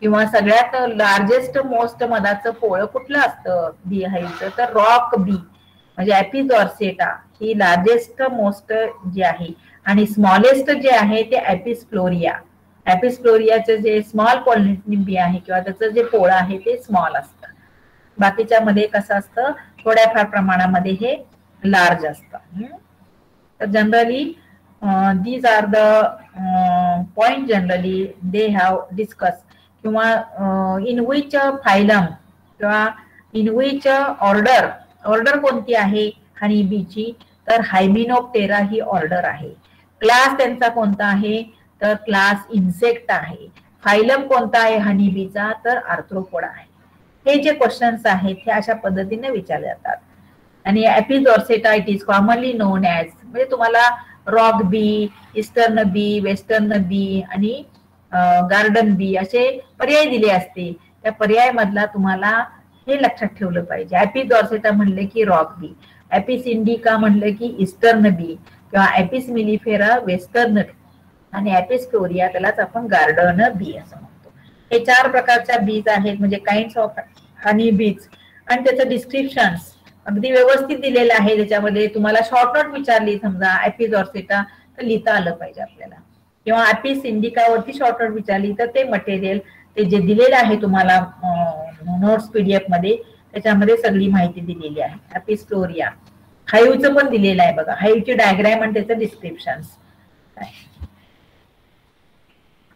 किंवा सगळ्यात largest most मधाचं पोळं कुठलं असतं बी हाईव्हचं, तर रॉक बी म्हणजे एपिस डॉर्सेटा ही लार्जेस्ट मोस्ट जे आहे, आणि स्मॉलेस्ट जे आहे ते एपिस फ्लोरिया. ऍपिस फ्लोरियाचे जे स्मॉल पॉलिनिम बी आहे किंवा त्याचं जे पोळं आहे ते स्मॉल असतं. बाकीच्या मध्ये कसं असतं, थोड्याफार प्रमाणामध्ये हे लार्ज असतं. तर generally these are the point generally they have discussed किंवा in which phylum किंवा in which ऑर्डर कोणती आहे हनी बीची, तर हायमिनोप्टेरा ही ऑर्डर आहे. क्लास त्यांचा कोणता आहे, तर क्लास इन्सेक्ट आहे. फायलम कोणता आहे हनी बीचा, तर आर्थ्रोपोडा आहे. हे जे क्वेश्चन्स आहेत हे अशा पद्धतीने विचारले जातात. आणि Apis dorsata it is commonly known as, म्हणजे तुम्हाला rock bee, eastern bee, western bee आणि गार्डन बी असे पर्याय दिले असते. त्या पर्याय मधला तुम्हाला हे लक्षात ठेवलं पाहिजे. ऍपिस डॉर्सेटा म्हणले की रॉक बी, ऍपिस इंडिका म्हणलं की ईस्टर्न बी किंवा ऍपिस मिलिफेरा वेस्टर्न बी आणि ऍपिस फ्लोरिया त्यालाच आपण गार्डन बी असं म्हणतो. हे 4 प्रकारच्या बीज आहेत, म्हणजे काइंड्स ऑफ हनी बीज. आणि त्याचं डिस्क्रिप्शन्स अगदी व्यवस्थित दिलेलं आहे. त्याच्यामध्ये तुम्हाला शॉर्ट नोट विचारली समजा ऍपिस डॉर्सेटा तर लिहिता आलं पाहिजे आपल्याला, किंवा ऍपिस इंडिकावरती शॉर्ट नोट विचारली तर ते मटेरियल ते जे दिलेलं आहे तुम्हाला नोट्स पीडीएफ मध्ये त्याच्यामध्ये सगळी माहिती दिलेली आहे. ऍपिस फ्लोरिया हाईवचं पण दिलेलं आहे बघा, हाईवची डायग्राम आणि त्याचं डिस्क्रिप्शन.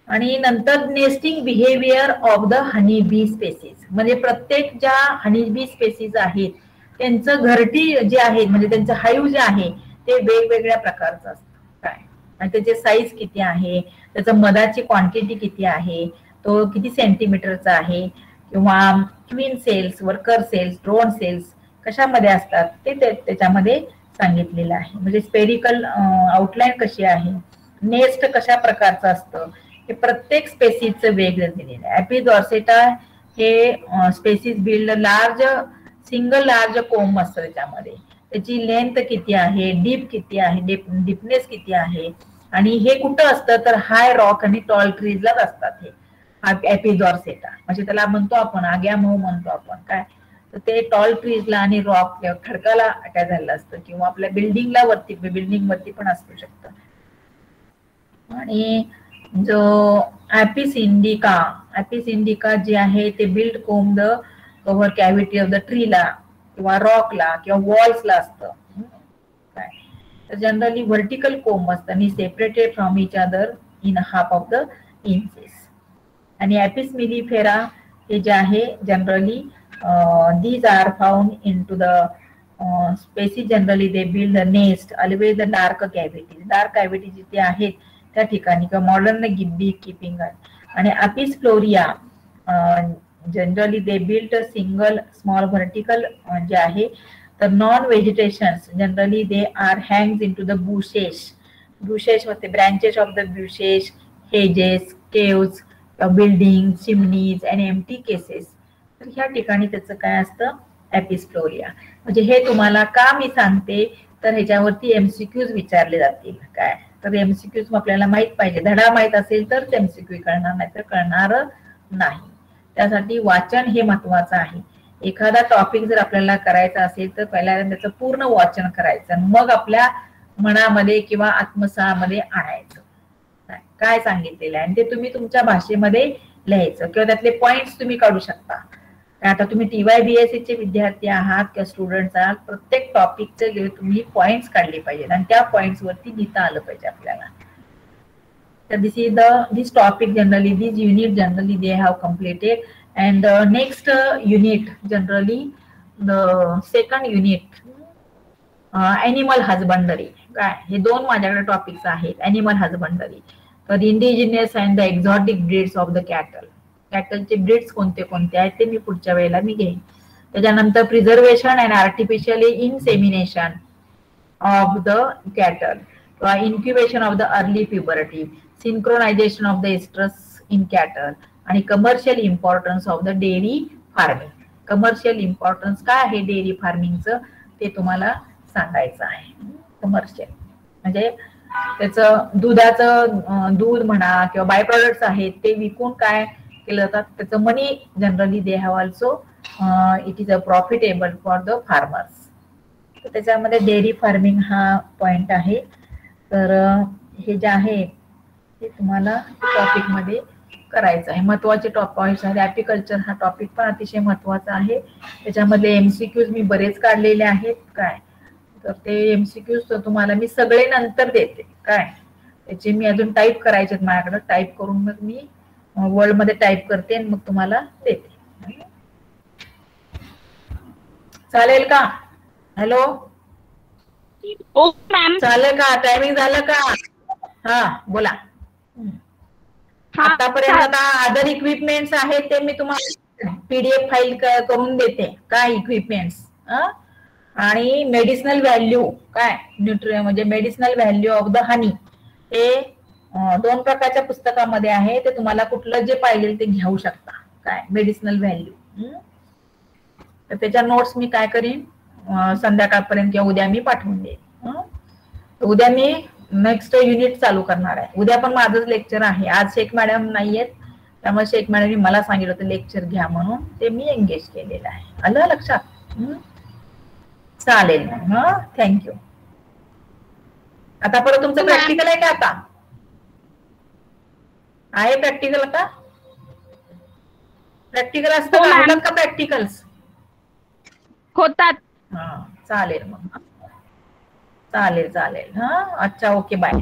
आणि नंतर nesting behaviour of the honey B species, म्हणजे प्रत्येक ज्या हनी बी स्पेसीज आहेत त्यांचं घरटी जे आहे म्हणजे त्यांचं हाईव जे आहे ते वेगवेगळ्या प्रकारचं असतं. काय आणि त्याचे साईज किती आहे, त्याचं मधाची क्वांटिटी किती आहे, तो किती सेंटीमीटरचा आहे, किंवा queen cells, worker cells, drone cells कशामध्ये असतात ते त्याच्यामध्ये सांगितलेलं आहे. म्हणजे स्पेरिकल आउटलाईन कशी आहे, नेस्ट कशा प्रकारचं असतं, हे प्रत्येक स्पेसीजचं वेगळं दिलेलं आहे. ऍपिस डॉर्सेटा हे species build large single large कोंब असतं त्याच्यामध्ये. त्याची लेंथ किती आहे, डीप किती आहे, डीपनेस किती आहे, आणि हे कुठं असतं तर हाय रॉक आणि टॉल ट्रीजलाच असतात. हे ऍपिस डॉर्सेटा म्हणजे त्याला म्हणतो आपण आग्यामऊ म्हणतो आपण काय, तर ते टॉल ट्रीजला आणि रॉक खडकाला अटॅच झालेलं असतं किंवा आपल्या बिल्डिंग वरती पण असू शकतं. आणि जो ऍपिस इंडिका जे आहे ते build comb the cover cavity of the ट्रीला किंवा रॉकला किंवा वॉल्सला असतं. काय तर जनरली व्हर्टिकल कोंब असतं आणि separated from each other in half of the inches. आणि ऍपिस मिलिफेरा हे जे आहे generally these are found into the species generally they build the nest always the dark cavities जिथे आहेत त्या ठिकाणी किंवा मॉडर्न बी कीपिंग आहे. आणि Apis florea generally they build a single small vertical जे आहे तर non vegetations generally they are hangs in to the bushes होते, branches of the bushes, hedges, caves, building, chimneys and empty cases. तर ह्या ठिकाणी त्याचं काय असतं ऍपिस फ्लोरिया. म्हणजे हे तुम्हाला का मी सांगते तर ह्याच्यावरती एमसीक्यूज विचारले जातील. काय तर एमसीक्यूज आपल्याला माहित पाहिजे, धडा माहित असेल तर एमसीक्यू कळणार, नाही तर कळणार नाही. त्यासाठी वाचन हे महत्वाचं आहे. एखादा टॉपिक जर आपल्याला करायचा असेल तर पहिल्यांदा त्याचं पूर्ण वाचन करायचं, मग आपल्या मनामध्ये किंवा आत्मसामध्ये आणायचं काय सांगितलेलं आहे, आणि ते तुम्ही तुमच्या भाषेमध्ये लिहायचं किंवा त्यातले पॉइंट्स तुम्ही काढू शकता. आता तुम्ही TYBSC चे विद्यार्थी आहात किंवा स्टुडंट्स आहात, प्रत्येक टॉपिकचे तुम्ही पॉइंट्स काढले पाहिजेत आणि त्या पॉइंट्स वरती लिहिता आलं पाहिजे आपल्याला. तर this topic generally, this unit generally they have completed, and the next unit generally the second unit animal husbandry. काय हे दोन माझ्याकडे टॉपिक्स आहेत. ॲनिमल हजबंडरी, तर indigenous and the exotic breeds of the कॅटलचे ब्रीड्स कोणते कोणते आहेत ते मी पुढच्या वेळेला मी घेईन. त्याच्यानंतर preservation and artificially insemination of the cattle किंवा incubation of the early puberty, synchronization of the estrus in cattle, आणि commercial importance of the dairy farming. Commercial importance काय आहे डेअरी फार्मिंगचं ते तुम्हाला सांगायचं आहे. कमर्शियल म्हणजे त्याचं दूध म्हणा किंवा बाय प्रोडक्ट्स आहेत ते विकून काय केलं जातात त्याचं money generally they have also it is a profitable for the farmers. तर त्याच्यामध्ये डेअरी फार्मिंग हा पॉइंट आहे. तर हे जे आहे हे तुम्हाला टॉपिक मध्ये करायचं आहे. महत्वाचे टॉपिक आहे. ॲपिकल्चर हा टॉपिक पण अतिशय महत्वाचा आहे. त्याच्यामध्ये एमसीक्यूज मी बरेच काढलेले आहेत काय, तर ते एमसीक्यूज तुम्हाला मी सगळे नंतर देते काय. त्याचे मी अजून टाईप करायचे माझ्याकडे, टाईप करून मग मी वर्ड मध्ये टाईप करते आणि मग तुम्हाला देते. चालेल का? Hello, okay ma'am. चालेल का? टायमिंग झालं का? हा बोला. हा आतापर्यंत आता अदर इक्विपमेंट्स आहेत ते मी तुम्हाला पीडीएफ फाईल करून देते काय इक्विपमेंट्स. आणि मेडिसिनल व्हॅल्यू काय, म्हणजे मेडिसिनल व्हॅल्यू ऑफ द हनी हे 2 प्रकारच्या पुस्तकामध्ये आहे. ते तुम्हाला कुठलं जे पाहिजे ते घेऊ शकता काय, मेडिसिनल व्हॅल्यू. तर त्याच्या नोट्स मी काय करीन संध्याकाळपर्यंत किंवा उद्या मी पाठवून देईन. उद्या मी नेक्स्ट युनिट चालू करणार आहे. उद्या पण माझंच लेक्चर आहे. आज शेख मॅडम नाहीयेत, त्यामुळे शेख मॅडमनी मला सांगितलं होतं लेक्चर घ्या म्हणून, ते मी एंगेज केलेलं आहे. आलं लक्षात? चालेल मग. थँक्यू. आता परत तुमचं प्रॅक्टिकल आहे का? आता आहे प्रॅक्टिकल? आता प्रॅक्टिकल असतं हो का? मॅम. होतात का प्रॅक्टिकल्स? होतात. हा चालेल मग. चालेल चालेल. अच्छा, ओके, बाय.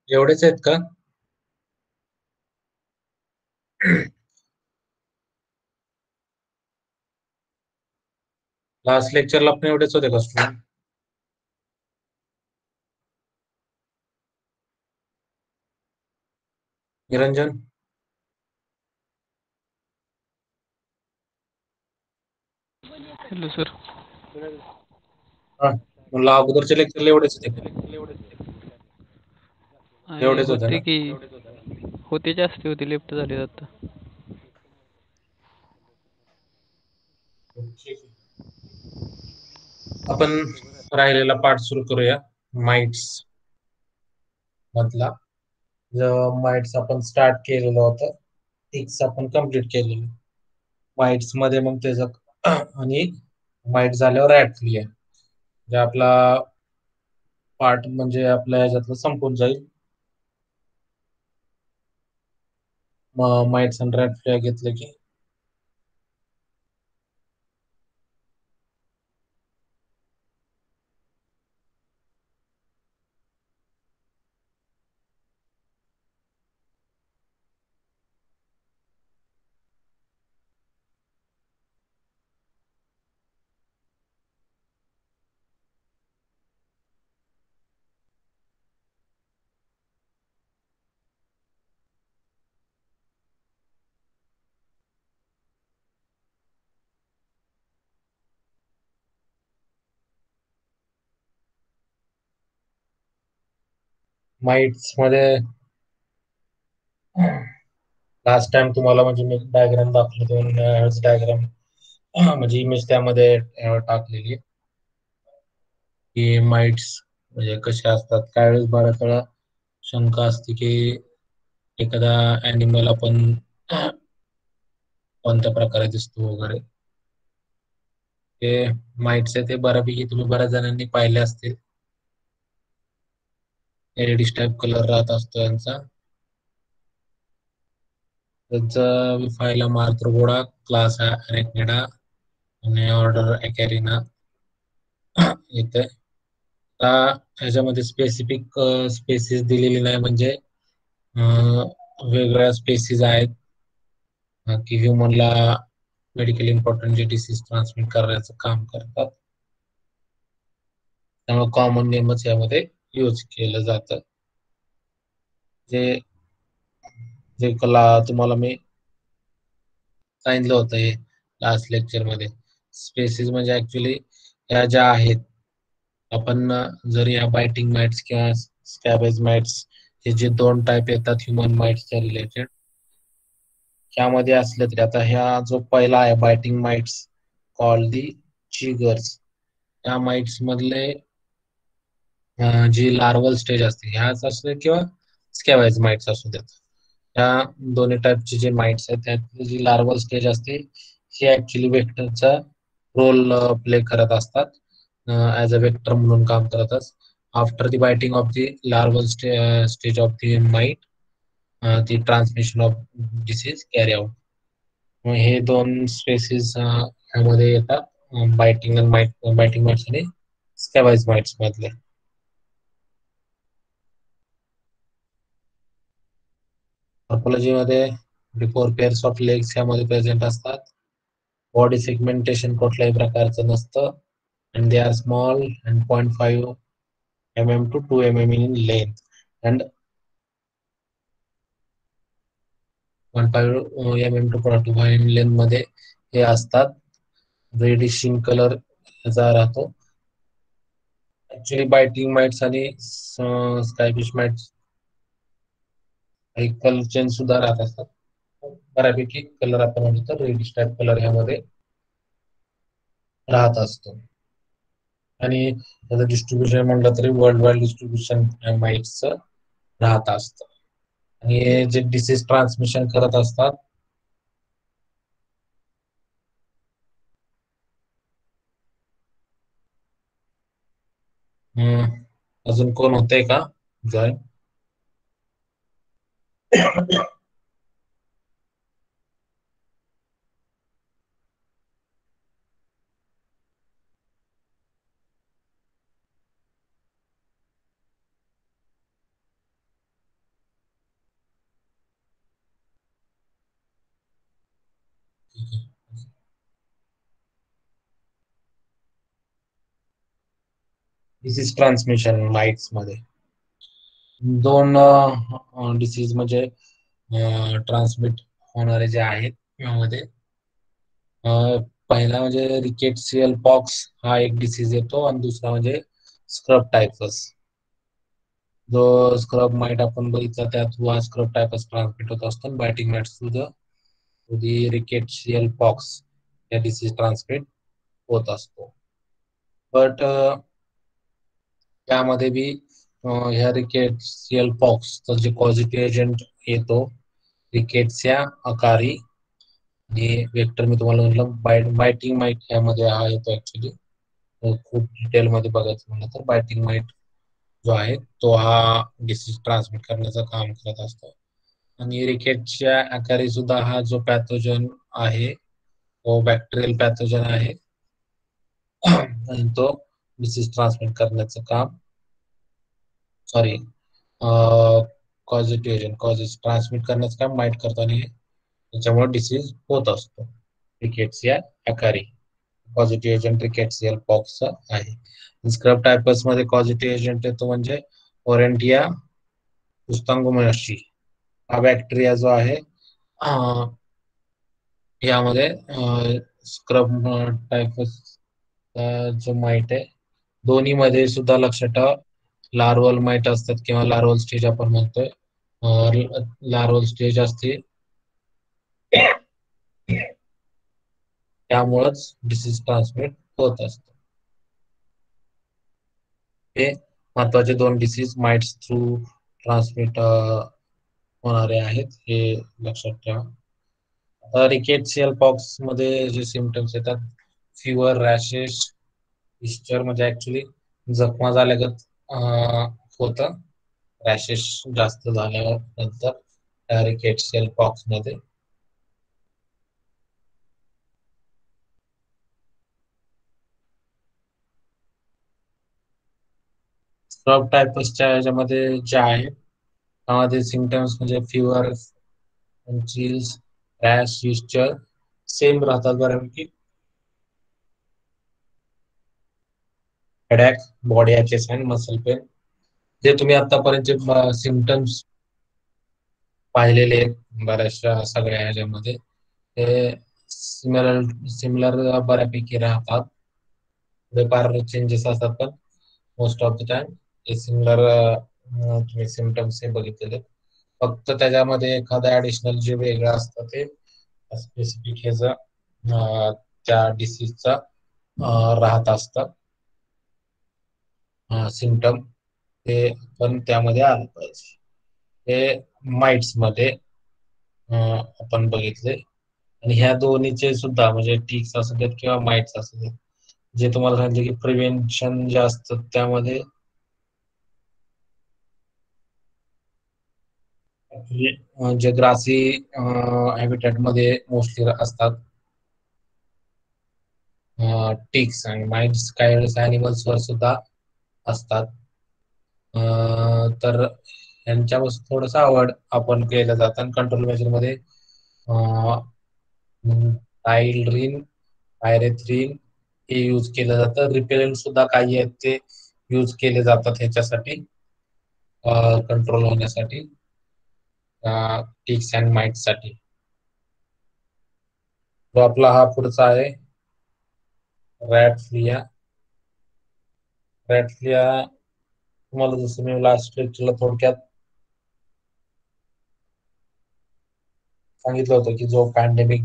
एवढेच आहेत का? लास्ट लेक्चरला पण एवढेच होते का स्टुडंट? निरंजन? Hello sir. हा, म्हणलं अगोदरच्या लेक्चरला एवढेच होते का? एवढेच होते ना? होते की होते, जास्त होते, लेफ्ट झाले आता. आपण राहिलेला पार्ट सुरू करूया, माइट्स मधला. जेव्हा माइट्स आपण स्टार्ट केलेलं होतं, टिक्स आपण कम्प्लीट केलेलं. माइट्स मध्ये मग त्याचं आणि माइट झाल्यावर रॅटली आहे, म्हणजे आपला पार्ट म्हणजे आपल्या ह्याच्यातलं संपून जाईल. माइट्स आणि रॅटली घेतलं की माइट्स मध्ये लास्ट टाइम तुम्हाला म्हणजे मी डायग्राम दाखवली, दोन डायग्राम म्हणजे इमेज त्यामध्ये टाकलेली आहे की माइट्स म्हणजे कसे असतात. काय वेळेस बऱ्याच वेळा शंका असते की एखादा अॅनिमल आपण कोणत्या प्रकारे दिसतो वगैरे. ते माइट्स आहे ते बऱ्यापैकी तुम्ही बऱ्याच जणांनी पाहिले असतील. रेडिश टाईप कलर राहत असतो यांचा. त्यांचा फायला मार्थ्रोपोडा, क्लास अरेक्निडा आणि ऑर्डर अकॅरिना येते. ह्याच्यामध्ये स्पेसिफिक स्पेसिस दिलेली नाही, म्हणजे वेगळ्या स्पेसिस आहेत की ह्युमनला मेडिकल इम्पॉर्टंट जे डिसीज ट्रान्समिट करण्याचं काम करतात. त्यामुळे कॉमन नेमच यामध्ये यूज केलं जातं. जे जे कला तुम्हाला मी सांगितलं होतं हे लास्ट लेक्चर मध्ये, स्पेसिस म्हणजे ऍक्च्युली या ज्या आहेत, आपण जर या बायटिंग माइट्स किंवा स्कॅबेज माइट्स हे जे दोन टाईप येतात ह्युमन माइट्सच्या रिलेटेड, ह्यामध्ये असले तरी आता ह्या जो पहिला आहे biting mites called the chiggers, त्या माइट्स मधले जी लार्वल स्टेज असते ह्याच असते किंवा स्कॅबेज माइट्स असू देत, ह्या दोन्ही टाईपचे जे माइट्स आहेत त्यातली जी लार्वल स्टेज असते ही ऍक्च्युली वेक्टरचा रोल प्ले करत असतात, ऍज अ वेक्टर म्हणून काम करतात. After the biting of the larval stage of the might, the transmission of disease carry out. हे दोन स्पेसिस ह्यामध्ये येतात, बायटिंग माइट्स आणि स्कॅबाइज माइट्स मधले. मॉर्फॉलॉजी मध्ये बिफोर पेअर्स ऑफ लेग्स ह्यामध्ये प्रेझेंट असतात. बॉडी सेगमेंटेशन कुठल्याही प्रकारचं नसतं, and they are small and 0.5 mm to 2 mm in length and 0.5 mm to 2 mm length मध्ये हे असतात. रेडिश इन कलर याचा राहतो. ऍक्च्युली बायटिंग माइट्स आणि स्कायफिश माइट्स काही कलर चेंज सुद्धा राहत असतात. बऱ्यापैकी कलर आपण म्हणतो रेडिश टाईप कलर ह्यामध्ये राहत असतो. आणि त्याचं डिस्ट्रीब्युशन म्हणलं तरी वर्ल्ड वाईड डिस्ट्रीब्युशन माइट्सचं राहत असतं. आणि हे जे डिसीज ट्रान्समिशन करत असतात अजून कोण होतंय का जॉईन? डिसीज ट्रान्समिशन माइट्स मध्ये दोन डिसीज म्हणजे ट्रान्समिट होणारे जे आहेत यामध्ये पहिला म्हणजे रिकेट्सियल पॉक्स हा एक डिसीज येतो आणि दुसरा म्हणजे स्क्रब टायफस. जो स्क्रब माइट आपण बघितला त्यात हा स्क्रब टायफस ट्रान्समिट होत असतो. Biting mites through the rickettsial pox या डिसीज ट्रान्समिट होत असतो. बट त्यामध्ये बी ह्या रिकेट्सियल पॉक्स जे पॉझिटिव्ह एजंट येतो रिकेट्सिया अकारी आणि वेक्टर मी तुम्हाला म्हटलं बायटिंग माइट यामध्ये हा येतो. ऍक्च्युली खूप डिटेल मध्ये बघायचं म्हणलं तर बायटिंग माइट जो आहे तो हा डिसीज ट्रान्समिट करण्याचं काम करत असतो. आणि रिकेटच्या आकारी सुद्धा हा जो पॅथोजन आहे तो बॅक्टेरियल पॅथोजन आहे आणि तो डिसीज ट्रान्समिट करण्याचं काम कॉझिटिव्ह एजंट कॉजेस ट्रान्समिट करण्याचं काम माइट करतो आणि त्याच्यामुळे डिसीज होत असतो. Rickettsia अकारी positive agent rickettsial pox आहे. स्क्रब टायपस मध्ये पॉझिटिव्ह एजंट येतो म्हणजे ओरेंटिया पुस्तांगोमशी हा बॅक्टेरिया जो आहे यामध्ये स्क्रब टायपस जो माइट आहे दोन्ही मध्ये सुद्धा लक्षात ठेवा लार्वल माइट असतात किंवा लार्वल स्टेज आपण म्हणतोय. लार्वल स्टेज असते त्यामुळेच डिसीज ट्रान्समिट होत असतो. हे महत्वाचे दोन डिसीज माइट्स थ्रू ट्रान्समिट होणारे आहेत हे लक्षात ठेवा. रिकेट्सियल पॉक्स मध्ये जे सिम्पटम्स येतात फिवर रॅशेस इस्टर म्हणजे ऍक्च्युली जखमा झाल्यागत होतं रॅशेस जास्त झाल्यावर नंतर रिकेट्सियल पॉक्स मध्ये स्क्रब टायपसच्या याच्यामध्ये जे आहे त्यामध्ये सिम्पटम्स म्हणजे fever chills rash eschar same राहतात बऱ्यापैकी. Headache body aches and muscle pain जे तुम्ही आतापर्यंत सिम्पटम्स पाहिलेले बऱ्याचशा सगळ्या ह्याच्यामध्ये ते सिमिलर बऱ्यापैकी राहतात. फार चेंजेस असतात पण मोस्ट ऑफ द टाइम हे सिमिलर तुम्ही सिम्पटम्स हे बघितलेले. फक्त त्याच्यामध्ये एखादा ऍडिशनल जे वेगळं असतं ते स्पेसिफिक ह्याचं त्या डिसीजचा राहत असतं सिम्पटम ते पण त्यामध्ये आलं पाहिजे. हे माइट्स मध्ये आपण बघितले आणि ह्या दोन्हीचे सुद्धा म्हणजे टिक्स असू देत किंवा माइट्स असू देत जे तुम्हाला सांगितले की प्रिव्हेन्शन जे असतं त्यामध्ये जे ग्रासी हॅबिटॅट मध्ये मोस्टली असतात टिक्स आणि माइट्स काही वेळेस अॅनिमल्स वर सुद्धा असतात. तर यांच्यापासून थोडस आवड आपण केलं जातं आणि कंट्रोल मेजर मध्ये टायलरीन पायरेथ्रिन हे यूज केलं जातं. रिपेलंट सुद्धा काही आहेत ते यूज केले जातात ह्याच्यासाठी कंट्रोल होण्यासाठी टिक्स अँड माइट्स साठी. तो आपला हा पुढचा आहे रॅटफ्लिया. रॅटफ्लिया तुम्हाला जसं मी लास्ट लेक्चरला थोडक्यात सांगितलं होतं की जो पॅन्डेमिक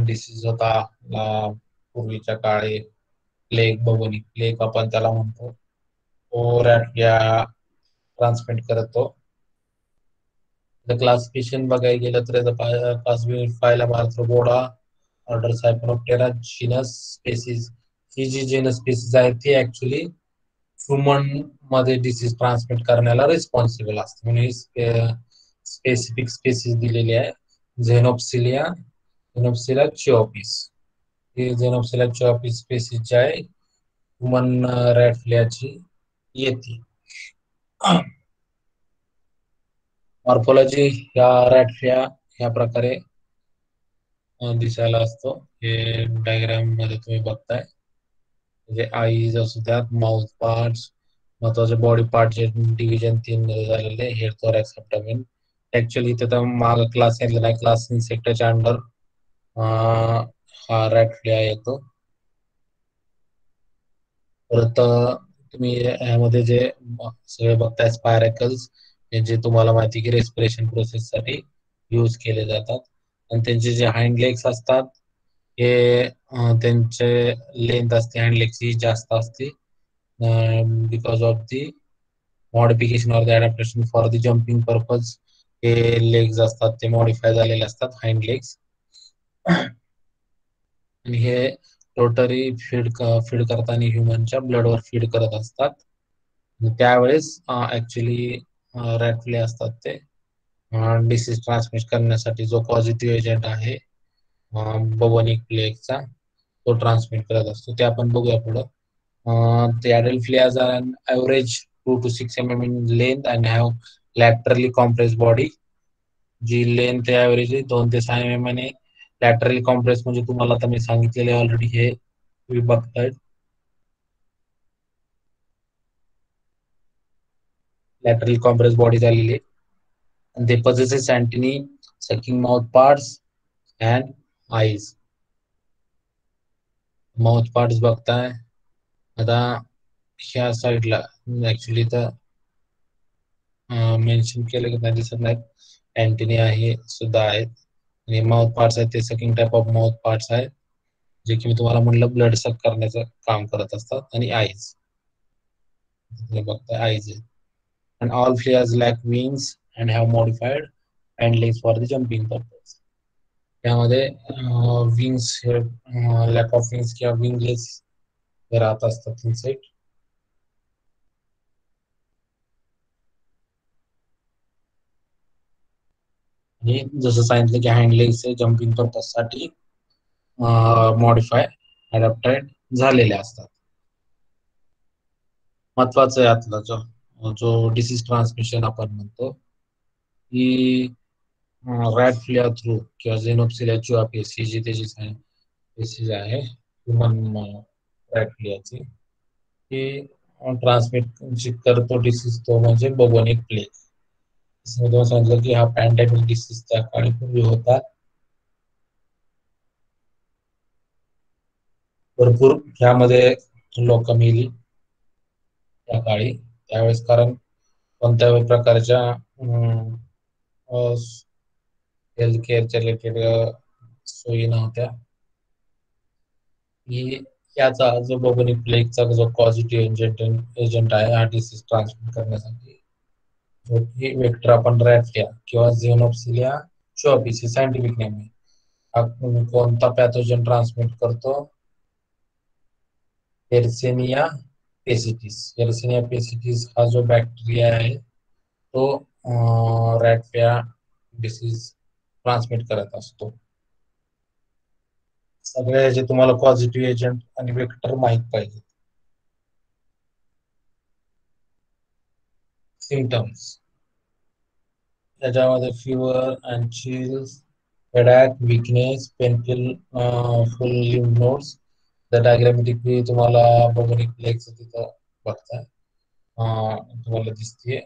डिसीज होता पूर्वीच्या काळी प्लेग बबोनिक प्लेग आपण त्याला म्हणतो तो रॅटफ्लिया ट्रान्समिट करतो. क्लासिफिकेशन बघायला गेलं तर क्लासिफायला आर्थ्रोपोडा ऑर्डर सायपरोप्टेरा जीनस स्पेसिस ही जी जीनस स्पेसिस आहे ती ऍक्च्युली ह्युमन मध्ये डिसीज ट्रान्समिट करण्याला रिस्पॉन्सिबल असते म्हणून स्पेसिफिक स्पेसिस दिलेली आहे झेनोप्सिला चिओपिस. ही झेनोप्सिला चिओपिस स्पेसिस जी आहे ह्युमन रॅटफ्लियाची येते. मॉर्फोलॉजी या रॅटफ्लिया या प्रकारे दिसायला असतो. हे डायग्राम मध्ये तुम्ही बघताय म्हणजे आईज असू द्यात माउथ पार्ट्स महत्वाचे बॉडी पार्टचे डिव्हिजन 3 मध्ये झालेले हेड थोरॅक्स ॲब्डोमेन. ऍक्च्युली इथे माग क्लास घेतला नाही, क्लास इन्सेक्टच्या अंडर हा रॅटफ्लिया येतो. परत तुम्ही यामध्ये जे सगळे बघताय स्पायरॅकल्स, जे तुम्हाला माहिती की रेस्पिरेशन प्रोसेस साठी यूज केले जातात. आणि त्यांचे जे हाइंड लेग्स असतात हे त्यांचे लेंथ असते हँड लेगची जास्त असते because of the modification or the adaptation for the jumping purpose. हे लेग्स असतात ते मॉडिफाय झालेले असतात हाइंड लेग्स. आणि हे टोटली फीड करताना ह्युमनच्या ब्लडवर फीड करत असतात. त्यावेळेस ऍक्च्युली रॅटफ्ले असतात ते डिसीज ट्रान्समिट करण्यासाठी जो पॉझिटिव्ह एजंट आहे बबोनिक प्लेगचा तो ट्रान्समिट करत असतो. ते आपण बघूया पुढं. The adult flares are an average 2 to 6 mm in length and have laterally compressed body. जी लेंथ ॲव्हरेज आहे 2 ते 6 mm आहे. लॅटरली कॉम्प्रेस म्हणजे तुम्हाला आता मी सांगितलेले ऑलरेडी हे तुम्ही बघताय. लॅटरली कॉम्प्रेस बॉडी झालेली आहे. They possesses antennae, sucking mouth parts and eyes. Mouth parts बघताय आता ह्या साईडला ऍक्च्युली तर मेन्शन केलं की नाही दिसत नाहीत. अँटेनी आहे सुद्धा आहेत आणि माउथ पार्ट्स आहेत ते sucking type of mouth parts आहेत जे की मी तुम्हाला म्हणलं ब्लड सक करण्याचं काम करत असतात. आणि आईज बघताय आईज आहेत. And all flares lack wings and have modified hind legs for the jumping purpose. त्यामध्ये विंग्स लॅक ऑफ विंग्स किंवा विंगलेस राहत असतात इनसाइड. आणि जसं सांगितलं की हँड लेग्स जम्पिंग पर्पज साठी मॉडिफाय अडॅप्टेड झालेले असतात. महत्वाचं आहे आतला जो डिसीज ट्रान्समिशन आपण म्हणतो की रॅटफ्लिया थ्रू किंवा झेनोप्सिलिया च्युआपिस ही जी त्याची डिसीज आहे ह्युमन रॅटफ्लियाची ही ट्रान्समिट करतो डिसीज तो म्हणजे बबोनिक प्लेग. सांगितलं की हा पॅन्डेमिक डिसीज त्या काळी पूर्वी होता. भरपूर ह्यामध्ये लोक मेली त्या काळी त्यावेळेस, कारण कोणत्याही प्रकारच्या हेल्थ केअरच्या रिलेटेड सोयी नव्हत्या. ही याचा जो बबोनिक प्लेगचा जो पॉझिटिव्ह एजंट आहे हा डिसीज ट्रान्समिट करण्यासाठी, जो की वेक्टर आपण रॅटफ्लिया किंवा झेनोप्सिलिया च्युआपिस ही सायंटिफिक नेम आहे. हा कोणता पॅथोजन ट्रान्समिट करतो? एर्सेनिया पेसिटिस. एर्सेनिया पेसिटिस हा जो बॅक्टेरिया आहे तो रॅटफ्लिया डिसीज ट्रान्समिट करत असतो. सगळे जे तुम्हाला पॉझिटिव्ह एजंट आणि वेक्टर माहित पाहिजे. सिम्पटम्स त्याच्यामध्ये fever and chills, headache, weakness, painful full lymph nodes. त्या डायग्रामेटिकली तुम्हाला बबोनिक प्लेगचं तिथं बघताय तुम्हाला दिसते.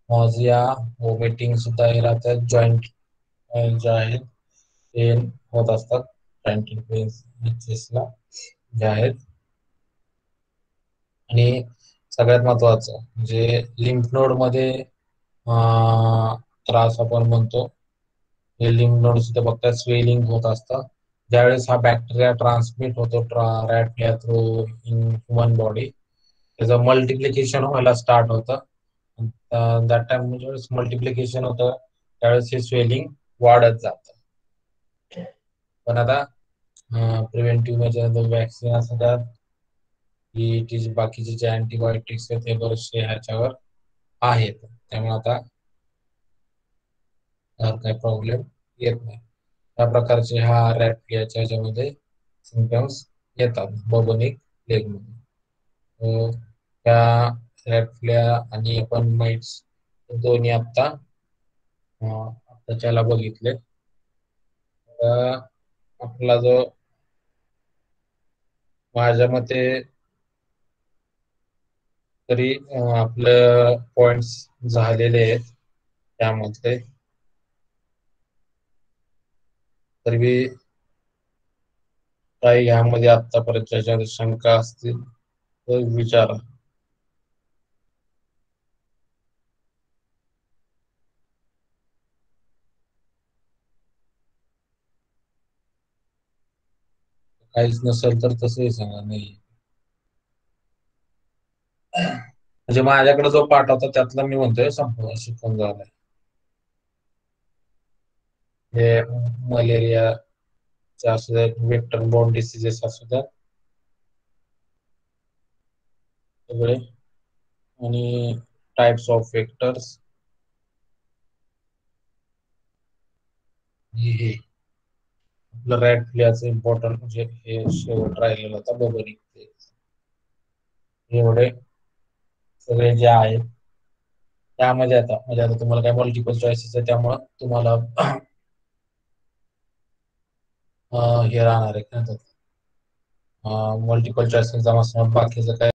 नॉझिया, वॉमिटिंग सुद्धा हे राहतात. जॉईंट जे आहेत पेन होत असतात, जॉईंट पेन चेस्टला जे आहेत. आणि सगळ्यात महत्वाचं म्हणजे लिम्फ नोड मध्ये त्रास आपण म्हणतो. हे लिम्फ नोड सुद्धा बघतात स्वेलिंग होत असतं. ज्यावेळेस हा बॅक्टेरिया ट्रान्समिट होतो रॅटफ्लिया थ्रू इन ह्युमन बॉडी, त्याचं मल्टिप्लिकेशन व्हायला स्टार्ट होतं. दॅट टाइम म्हणजे मल्टिप्लिकेशन होतं त्यावेळेस हे स्वेलिंग वाढत जातं. पण आता प्रिव्हेंटिव्ह मेजर वॅक्सिन असतात की बाकीचे जे अँटीबायोटिक्स आहेत ते बरेचसे ह्याच्यावर आहेत, त्यामुळे आता काही प्रॉब्लेम येत नाही. त्या प्रकारचे हा रॅटफ्लियाच्या ह्याच्यामध्ये सिम्पटम्स येतात बबोनिक प्लेगमध्ये. त्या रॅटफ्लिया आणि आपण माइट्स दोन्ही आत्ताच्याला बघितले. आपला जो माझ्या मते तरी आपलं पॉइंट्स झालेले आहेत त्यामध्ये. तरी बी काही ह्यामध्ये आतापर्यंत ज्याच्या शंका असतील तर विचारा. काहीच नसेल तर तसंही सांगा. नाही म्हणजे माझ्याकडे जो पाठ होता त्यातला मी म्हणतोय संपूर्ण शिकून झालाय. हे मलेरिया असू द्यात, वेक्टर बोर्न डिसीजेस असू द्यात सगळे, आणि टाइप्स ऑफ वेक्टर्स, हे आपलं रॅट फ्लियाचं इम्पॉर्टंट म्हणजे हे शेवट राहिलेलं होता बबरिंग. एवढे सगळे जे आहेत त्यामध्ये आता म्हणजे आता तुम्हाला काय मल्टिपल चॉईसेस आहे त्यामुळं तुम्हाला हे राहणार आहे काय मल्टिपल चॉईस एक्झाम असणार. बाकीचं काय